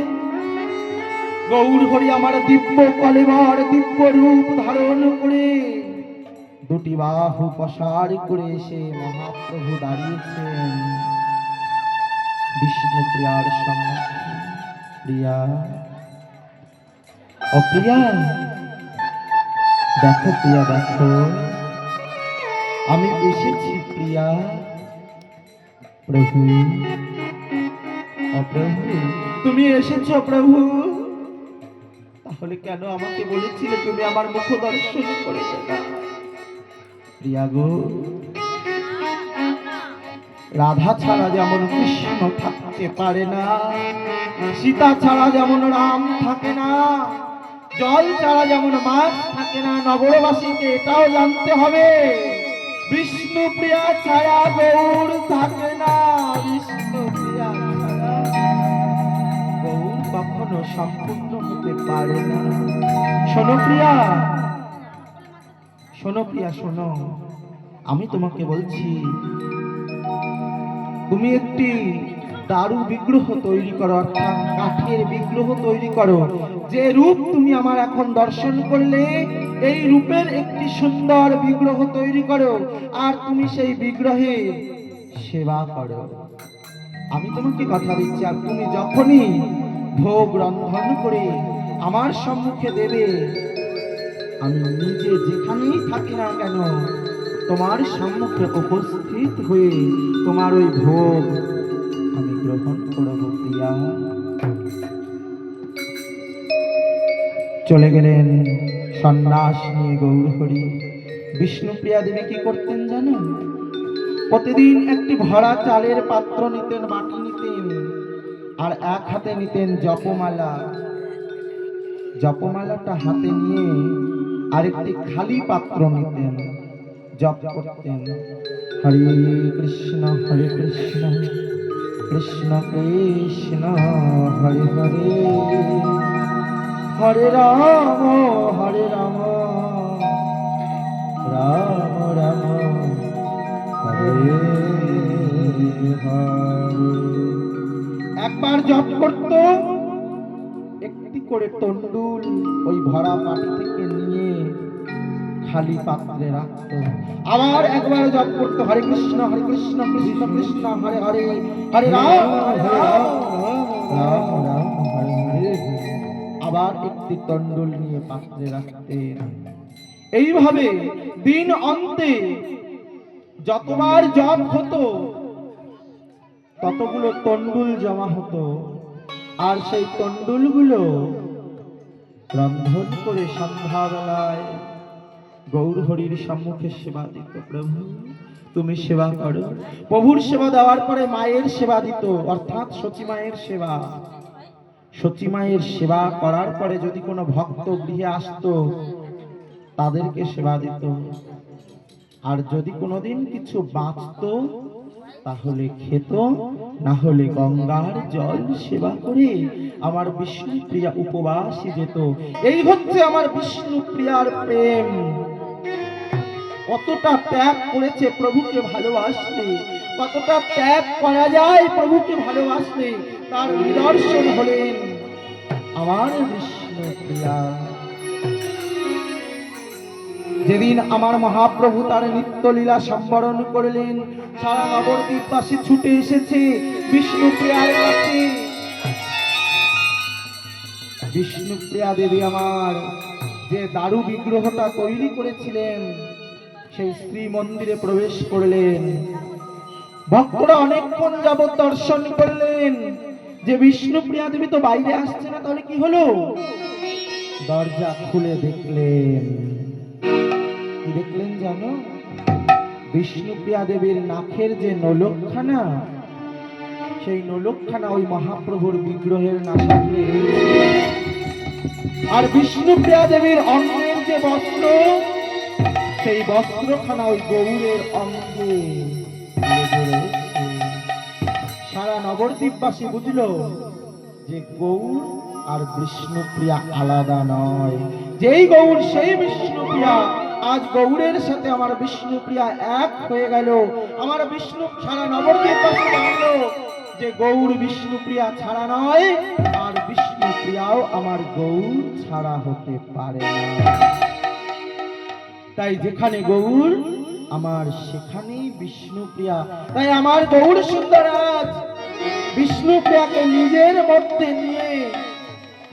গৌর হরি আমার দিব্য কলেবর দিব্য রূপ ধারণ করে দুটি বাহু প্রসার করে এসে মহাপ্রভু দাঁড়িয়েছেন বিষ্ণু প্রিয়ার সম্মুখে। প্রিয়া, ও প্রিয়া, দেখো প্রিয়া, দেখো আমি এসেছি প্রিয়া। প্রভু, ও প্রভু, তুমি এসেছো প্রভু? তাহলে কেন আমাকে বলেছিলে তুমি আমার মুখ দর্শন করবে না? প্রিয়া গো, রাধা ছাড়া যেমন কৃষ্ণ থাকতে পারে না, সীতা ছাড়া যেমন রাম থাকে না, জল ছাড়া যেমন মাছ থাকে না, নগরবাসীকে এটাও জানতে হবে, বিষ্ণু প্রিয়া ছাড়া গৌর থাকে না। বিষ্ণু প্রিয়া ছাড়া গৌর কখনো সম্পূর্ণ হতে পারে না। শোনো প্রিয়া, শোনো প্রিয়া, শোনো, আমি তোমাকে বলছি, তুমি একটি দারু বিগ্রহ তৈরি করো, অর্থাৎ কাঠের বিগ্রহ তৈরি করো। যে রূপ তুমি আমার এখন দর্শন করলে, এই রূপের একটি সুন্দর বিগ্রহ তৈরি করো, আর তুমি সেই বিগ্রহে সেবা করো। আমি তোমাকে কথা দিচ্ছি, আর তুমি যখনই ভোগ রন্ধন করে আমার সম্মুখে দেবে, আমি নিজে যেখানেই থাকি না কেন তোমার সম্মুখে উপস্থিত হয়ে তোমার ওই ভোগ আমি গ্রহণ করব প্রিয়া। চলে গেলেন সন্ন্যাস নিয়ে গৌর হরি। বিষ্ণুপ্রিয়া দেবী কি করতেন জানেন? প্রতিদিন একটি ভরা চালের পাত্র নিতেন, বাটি নিতেন, আর এক হাতে নিতেন জপমালা। জপমালাটা হাতে নিয়ে আরেকটি খালি পাত্র নিতেন, জপ করতেন হরে কৃষ্ণ কৃষ্ণ কৃষ্ণ হরে হরে, হরে রাম রাম রাম হরে হরে। একবার জপ করত, একটি করে তন্ডুল ওই ভরা পাটি থেকে নিয়ে খালি পাত্রে রাখতো। আবার একবার জপ করতো হরে কৃষ্ণ কৃষ্ণ কৃষ্ণ হরে হরে, হরে রাম রাম রাম হরে হরে। আবার একটি তন্ডুল নিয়ে পাত্রে রাখতেন। এইভাবে দিন অন্তে যতবার জপ হতো ততগুলো তন্ডুল জমা হতো, আর সেই তন্ডুলগুলো রন্ধন করে সন্ধ্যাবেলায় গৌর হরির সম্মুখে সেবা দিত। প্রভু তুমি সেবা করো। প্রভুর সেবা দেওয়ার পরে মায়ের সেবা দিত, অর্থাৎ সচী মায়ের সেবা। সচী মায়ের সেবা করার পরে যদি কোনো ভক্ত গৃহে আসতো তাদেরকে সেবা দিত। আর যদি কোনোদিন কিছু বাঁচতো তাহলে খেত, না হলে গঙ্গার জল সেবা করে আমার বিষ্ণু প্রিয়া উপবাসী যেত। এই হচ্ছে আমার বিষ্ণু প্রিয়ার প্রেম। কতটা ত্যাগ করেছে প্রভুকে ভালোবাসতে, কতটা ত্যাগ করা যায় প্রভুকে ভালোবাসতে, তার নিদর্শন হলেন আমার বিষ্ণু প্রিয়া। যেদিন আমার মহাপ্রভু তার নিত্যলীলা সম্বরণ করলেন, সারা নবদ্বীপবাসী ছুটে এসেছে বিষ্ণুপ্রিয়ার কাছে। বিষ্ণুপ্রিয়া দেবী আমার যে দারু বিগ্রহটা তৈরি করেছিলেন সেই শ্রী মন্দিরে প্রবেশ করলেন। ভক্তরা অনেকক্ষণ যাবৎ দর্শন করলেন যে বিষ্ণুপ্রিয়া দেবী তো বাইরে আসছে না, তাহলে কি হলো? দরজা খুলে দেখলেন, কি দেখলেন জানো? বিষ্ণুপ্রিয়া দেবীর নাকের যে নোলকখানা, সেই নোলকখানা ওই মহাপ্রভুর বিগ্রহের নাসাগ্রে রয়েছে। আর বিষ্ণুপ্রিয়া দেবীর অঙ্গের যে বস্ত্র, সেই বস্ত্রখানা ওই গৌরের অঙ্গে লেগে রয়েছে। সারা নবদ্বীপবাসী বুঝলো যে গৌর আর বিষ্ণুপ্রিয়া আলাদা নয়। যেই গৌর সেই বিষ্ণুপ্রিয়া। আজ গৌরের সাথে আমার বিষ্ণুপ্রিয়া এক হয়ে গেল। আমার বিষ্ণু সারা নবদ্বীপবাসী জানলো যে গৌর বিষ্ণুপ্রিয়া ছাড়া নয়, আর বিষ্ণুপ্রিয়াও আমার গৌর ছাড়া হতে পারে না। তাই যেখানে গৌর আমার সেখানেই বিষ্ণুপ্রিয়া। তাই আমার গৌর সুন্দরাজ বিষ্ণুপ্রিয়াকে নিজের মধ্যে নিয়ে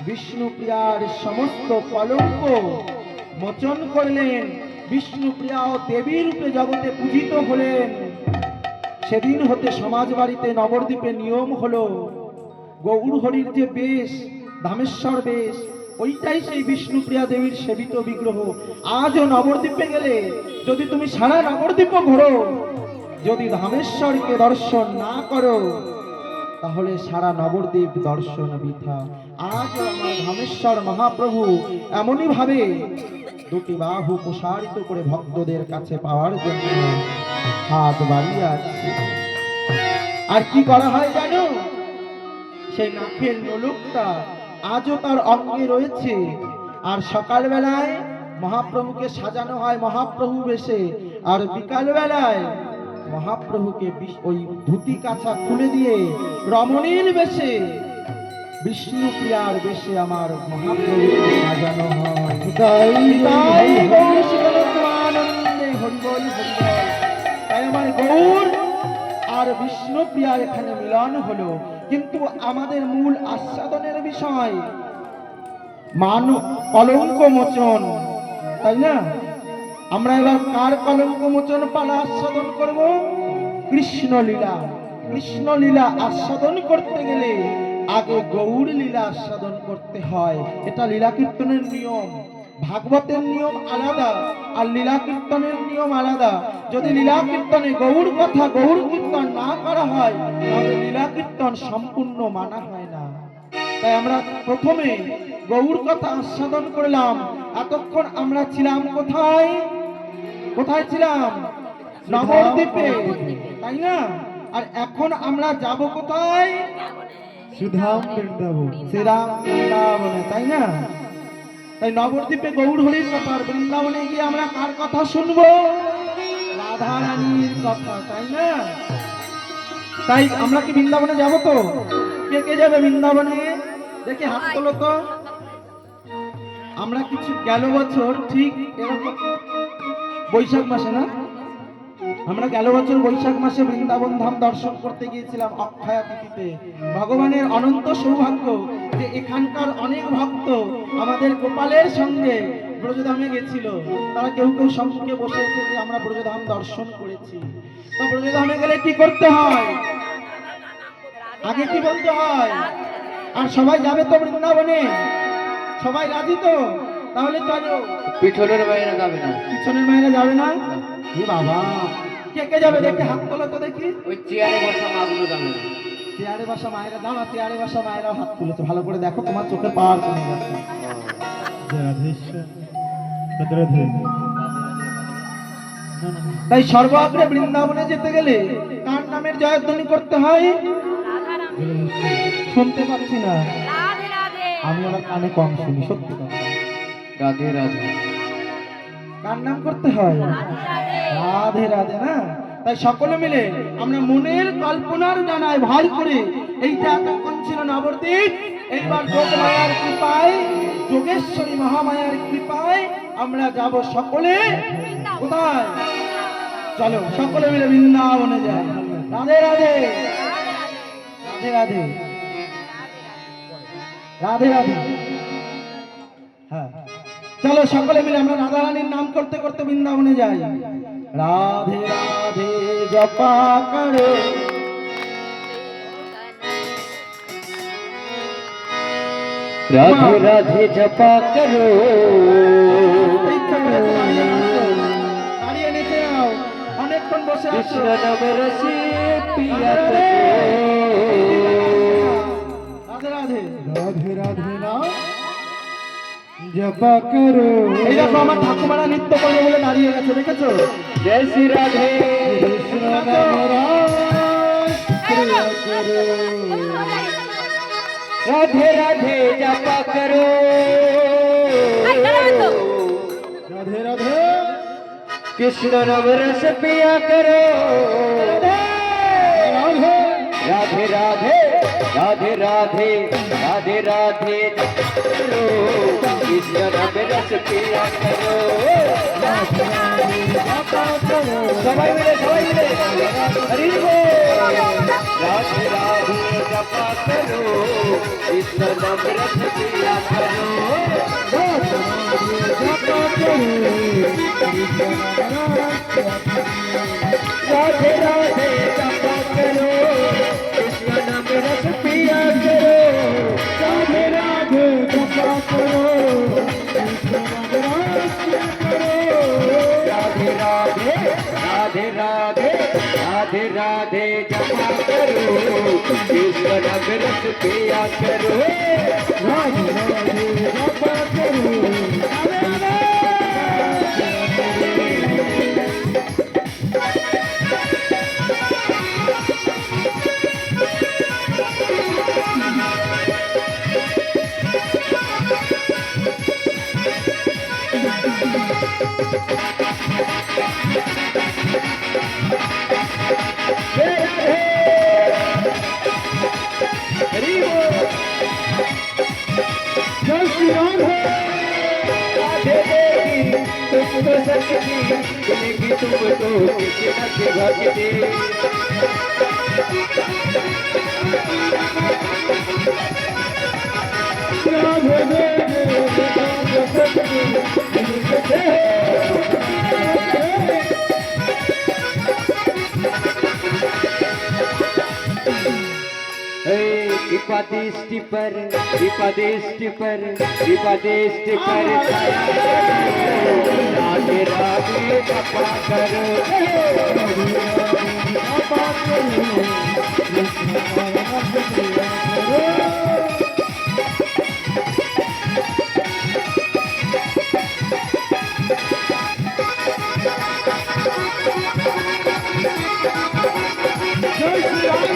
বিষ্ণুপ্রিয়ার সমস্ত কলঙ্ক মোচন করলেন। বিষ্ণুপ্রিয়া ও দেবী রূপে জগতে পূজিত হলেন। সেদিন হতে সমাজ বাড়িতে নবদ্বীপে নিয়ম হলো গৌর হরির যে বেশ, ধামেশ্বর বেশ, ওইটাই সেই বিষ্ণুপ্রিয়া দেবীর সেবিত বিগ্রহ। আজও নবদ্বীপে গেলে যদি তুমি সারা নবদ্বীপ ঘোরো, যদি ধামেশ্বরকে দর্শন না করো তাহলে সারা নবদ্বীপ দর্শন বৃথা। আজও আমার ধামেশ্বর মহাপ্রভু এমনই ভাবে দুটি বাহু প্রসারিত করে ভক্তদের কাছে পাওয়ার জন্য হাত বাড়িয়ে আছে। আর কি করা হয় জানো? সেই নাকের নোলকটা আজও তার অঙ্গে রয়েছে। আর সকালবেলায় মহাপ্রভুকে সাজানো হয় মহাপ্রভু বেশে, আর বিকাল বেলায় মহাপ্রভুকে ওই ধুতি কাছা খুলে দিয়ে রমণীর বেশে, বিষ্ণুপ্রিয়ার বেশে আমার মহাপ্রভুকে সাজানো হয়। তাই গৌর শিবানন্দে হরি বল হরি বল। তাই আমার গৌর আর বিষ্ণুপ্রিয়া এখানে মিলন হলো। কিন্তু আমাদের মূল আস্বাদনের বিষয় কলঙ্ক মোচন, তাই না? আমরা এবার কার কলঙ্ক মোচন পালা আস্বাদন করব? কৃষ্ণ লীলা। কৃষ্ণ লীলা আস্বাদন করতে গেলে আগে গৌর লীলা আস্বাদন করতে হয়। এটা লীলা কীর্তনের নিয়ম। ভাগবতের নিয়ম আলাদা আর লীলা কীর্তনের নিয়ম আলাদা। যদি লীলা কীর্তনে গৌর কথা গৌর কীর্তন না করা হয় তাহলে লীলা কীর্তন সম্পূর্ণ মানা হয় না। তাই আমরা প্রথমে গৌর কথা আস্বাদন করলাম। এতক্ষণ আমরা ছিলাম কোথায়? কোথায় ছিলাম? নবদ্বীপে, তাই না? আর এখন আমরা যাব কোথায়? সুধাম বৃন্দাবন। শ্রীরাম বৃন্দাবনে, তাই না? তাই নবদ্বীপে গৌর হরির কথা, আর বৃন্দাবনে গিয়ে আমরা কার কথা শুনবো? রাধা রানীর কথা, তাই না? তাই আমরা কি বৃন্দাবনে যাব? তো কে কে যাবে বৃন্দাবনে? দেখি হাত তোলো তো। আমরা কিছু গেল বছর ঠিক এরকম বৈশাখ মাসে না? আমরা গেল বছর বৈশাখ মাসে বৃন্দাবন ধাম দর্শন করতে গিয়েছিলাম অক্ষয়া তিথিতে। ভগবানের অনন্ত সৌভাগ্য যে এখানকার অনেক ভক্ত আমাদের গোপালের সঙ্গে ব্রজধামে গেছিল। তারা কেউ কেউ সম্মুখে বসে আছে যে আমরা ব্রজধাম দর্শন করেছি। তো ব্রজধামে গেলে কি করতে হয়? আগে কি বলতে হয়? আর সবাই যাবে তো বৃন্দাবনে? সবাই রাজি তো? তাহলে চলো। পিছনের বাইরে যাবে না, পিছনের মায়েরা যাবে না? এ বাবা, কে কে যাবে দেখে হাত তোলো তো দেখি। ওই চেয়ারে বসা মাগুলো যাবে না। চেয়ারে বসা মায়েরা দাও না, চেয়ারে বসা মায়েরাও হাত তুলেছে। ভালো করে দেখো, তোমার চোখে পাওয়ার কমে গেছে। তাই সর্বাগ্রে বৃন্দাবনে যেতে গেলে কার নামের জয়ধ্বনি করতে হয়? রাধারাম। শুনতে পাচ্ছি না, রাধে রাধে। আমি আমার কানে কম শুনি, সত্যি কথা। রাধে রাধে। কার নাম করতে হয়? রাধে রাধে না? তাই সকলে মিলে আমরা মনের কল্পনার ডানায় ভর করে, এইটা এতক্ষণ ছিল নবদ্বীপ, এইবার যোগমায়ার কৃপায়, যোগেশ্বরী মহামায়ার কৃপায় আমরা যাব সকলে কোথায়? চলো সকলে মিলে বৃন্দাবনে যাই। রাধে রাধে, রাধে রাধে, রাধে রাধে। হ্যাঁ, চলো সকলে মিলে আমরা রাধা রানীর নাম করতে করতে বৃন্দাবনে যাই। রাধে রাধে জপা করো, রাধে রাধে জপা করো, ইচ্ছা করে তো দাঁড়িয়ে আছো, দাঁড়িয়ে নিচে নাও, অনেকক্ষণ বসে আছো। কৃষ্ণ নামে রসে পিয়া রাধে করো। রাধে, রাধে রাধে না জপা করো, এই দেখো আমার ঠাকুমারা নৃত্য করে বলে দাঁড়িয়ে গেছে, দেখেছো? জয় শ্রী রাধে। কৃষ্ণ নাম রাস ক্রিয়া করো, রাধে রাধে জপা করো, রাধে রাধে কৃষ্ণ নাম রস পিয়া করো। রাধে राधे राधे राधे राधे राधे राधे करो, कृष्ण नाम रस पिया करो। सबाई मिले हरि बोल। राधे राधे जपा करो, कृष्ण नाम रस पिया करो। राधे राधे जपा करो, कृष्ण नाम रस पिया करो। राधे राधे जपा करो, कृष्ण नाम रस पिया करो। राधे राधे राधे राधे राधे राधे जपा करो, कृष्ण नाम रस पिया करो। राधे राधे जपा करो, राधे राधे। जय श्री राम है। राधे देवी तुमको शक्ति मिलेगी तुमको कृष्ण की भक्ति। राधे देवी तुमको शक्ति मिलेगी। दीपादिष्टि पर दीपादिष्टि पर दीपादिष्टि पर छाया करो। राधे राधे जपा करो, जपा करो, कृष्ण नाम रस पिया करो। जय श्री राम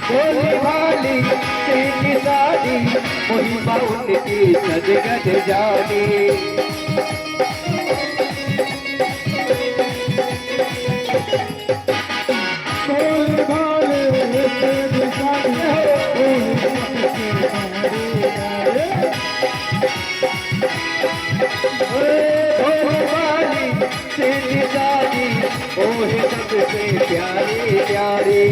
बोली भाली सीधी सादी महिमा उनकी सजगत जानी। सबसे प्यारी प्यारी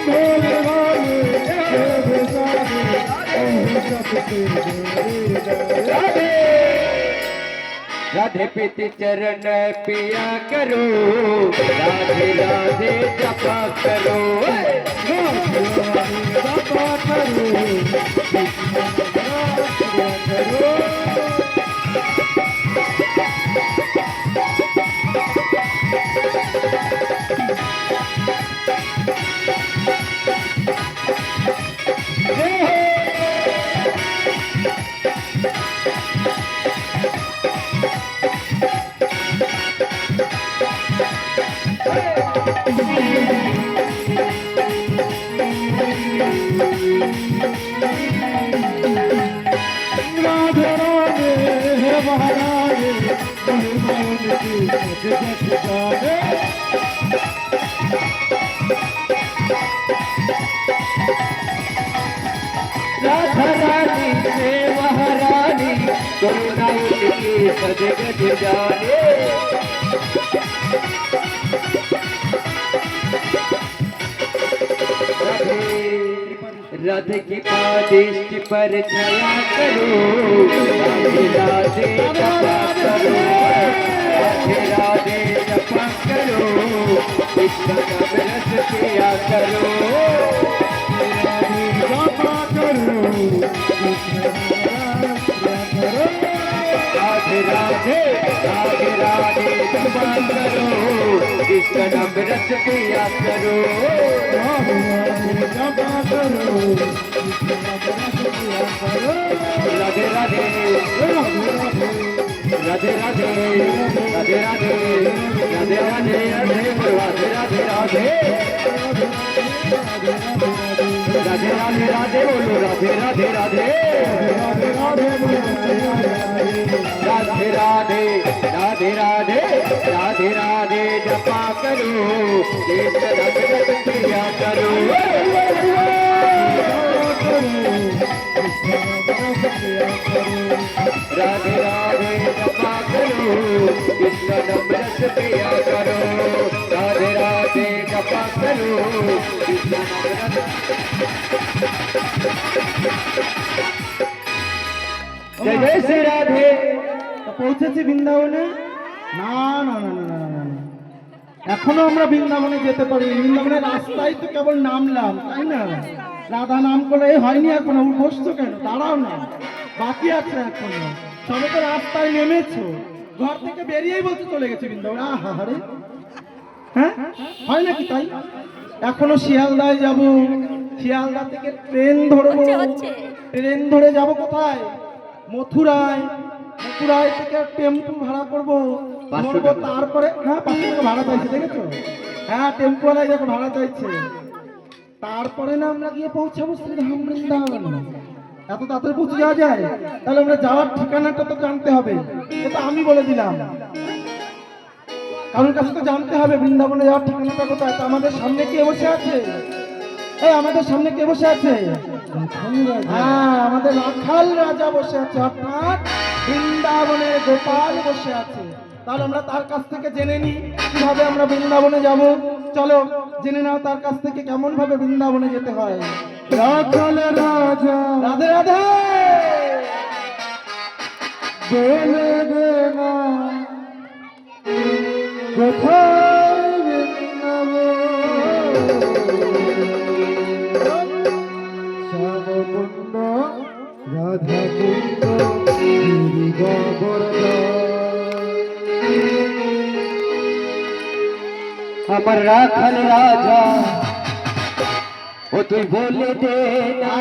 बोले वाले बेसारे सबसे राधे राधे पीती चरण पिया करो राधे राधे जपा करो राधे राधे हे महाराजे महिमान की जगत जाने राधा रानी से महारानी करुणा उनकी सदगत जाने राधे की पादिष्ट पर छाया करो राधे राधे जपा करो राधे राधे जपा करो कृष्ण नाम रस पिया करो जपा करो राधे राधे राधे राधे जपा करो कृष्ण नाम रस पिया करो जपा करो राधे राधे राधे राधे राधे राधे राधे राधे राधे राधे राधे राधे राधे राधे राधे बोलो राधे राधे राधे राधे राधे राधे राधे राधे राधे जपा करो कृष्ण नाम रस पिया करो राधे राधे जपा करो कृष्ण नाम रस पिया करो राधे राधे जपा करो कृष्ण नाम रस जय जय श्री राधे পৌঁছেছি বৃন্দাবনে? না না না না না না না। এখনো আমরা বৃন্দাবনে যেতে পারি। বৃন্দাবনের রাস্তায় তো কেবল নামলাম, তাই না? রাধা নাম করে হয়নি এখনো। বসছো কেন? দাঁড়াও না, বাকি আছে এখনো। সবে তো রাস্তায় নেমেছো, ঘর থেকে বেরিয়েই বলতে চলে গেছে বৃন্দাবন। আহা হারে, হ্যাঁ হয় নাকি তাই? এখনো শিয়ালদায় যাব, শিয়ালদা থেকে ট্রেন ধরবো। হচ্ছে। ট্রেন ধরে যাব কোথায়? মথুরায়। মথুরায় থেকে টেম্পু ভাড়া করবো, 500 ধরবো। টাকা। তারপরে হ্যাঁ 500 টাকা ভাড়া চাইছে, দেখেছো? হ্যাঁ টেম্পুওয়ালাই দেখো ভাড়া চাইছে। তারপরে না আমরা গিয়ে পৌঁছাবো শ্রীধাম বৃন্দাবন। এত তাড়াতাড়ি পৌঁছে যাওয়া যায়? তাহলে আমরা যাওয়ার ঠিকানাটা তো জানতে হবে। এটা আমি বলে দিলাম, কারোর কাছে তো জানতে হবে বৃন্দাবনে যাওয়ার ঠিকানাটা কোথায়। তো আমাদের সামনে কে বসে আছে? এই আমাদের সামনে কে বসে আছে? হ্যাঁ, আমাদের রাখাল রাজা বসে আছে, অর্থাৎ বৃন্দাবনের গোপাল বসে আছে। তাহলে আমরা তার কাছ থেকে জেনে নিই কিভাবে আমরা বৃন্দাবনে যাব। চলো জেনে নাও তার কাছ থেকে কেমন ভাবে বৃন্দাবনে যেতে হয়। রাখাল রাজা রাধে রাধে বলে দে না কোথায় শ্যামকুণ্ড রাধাকুণ্ড আমার রাখাল রাজা ও তুই বলে দে না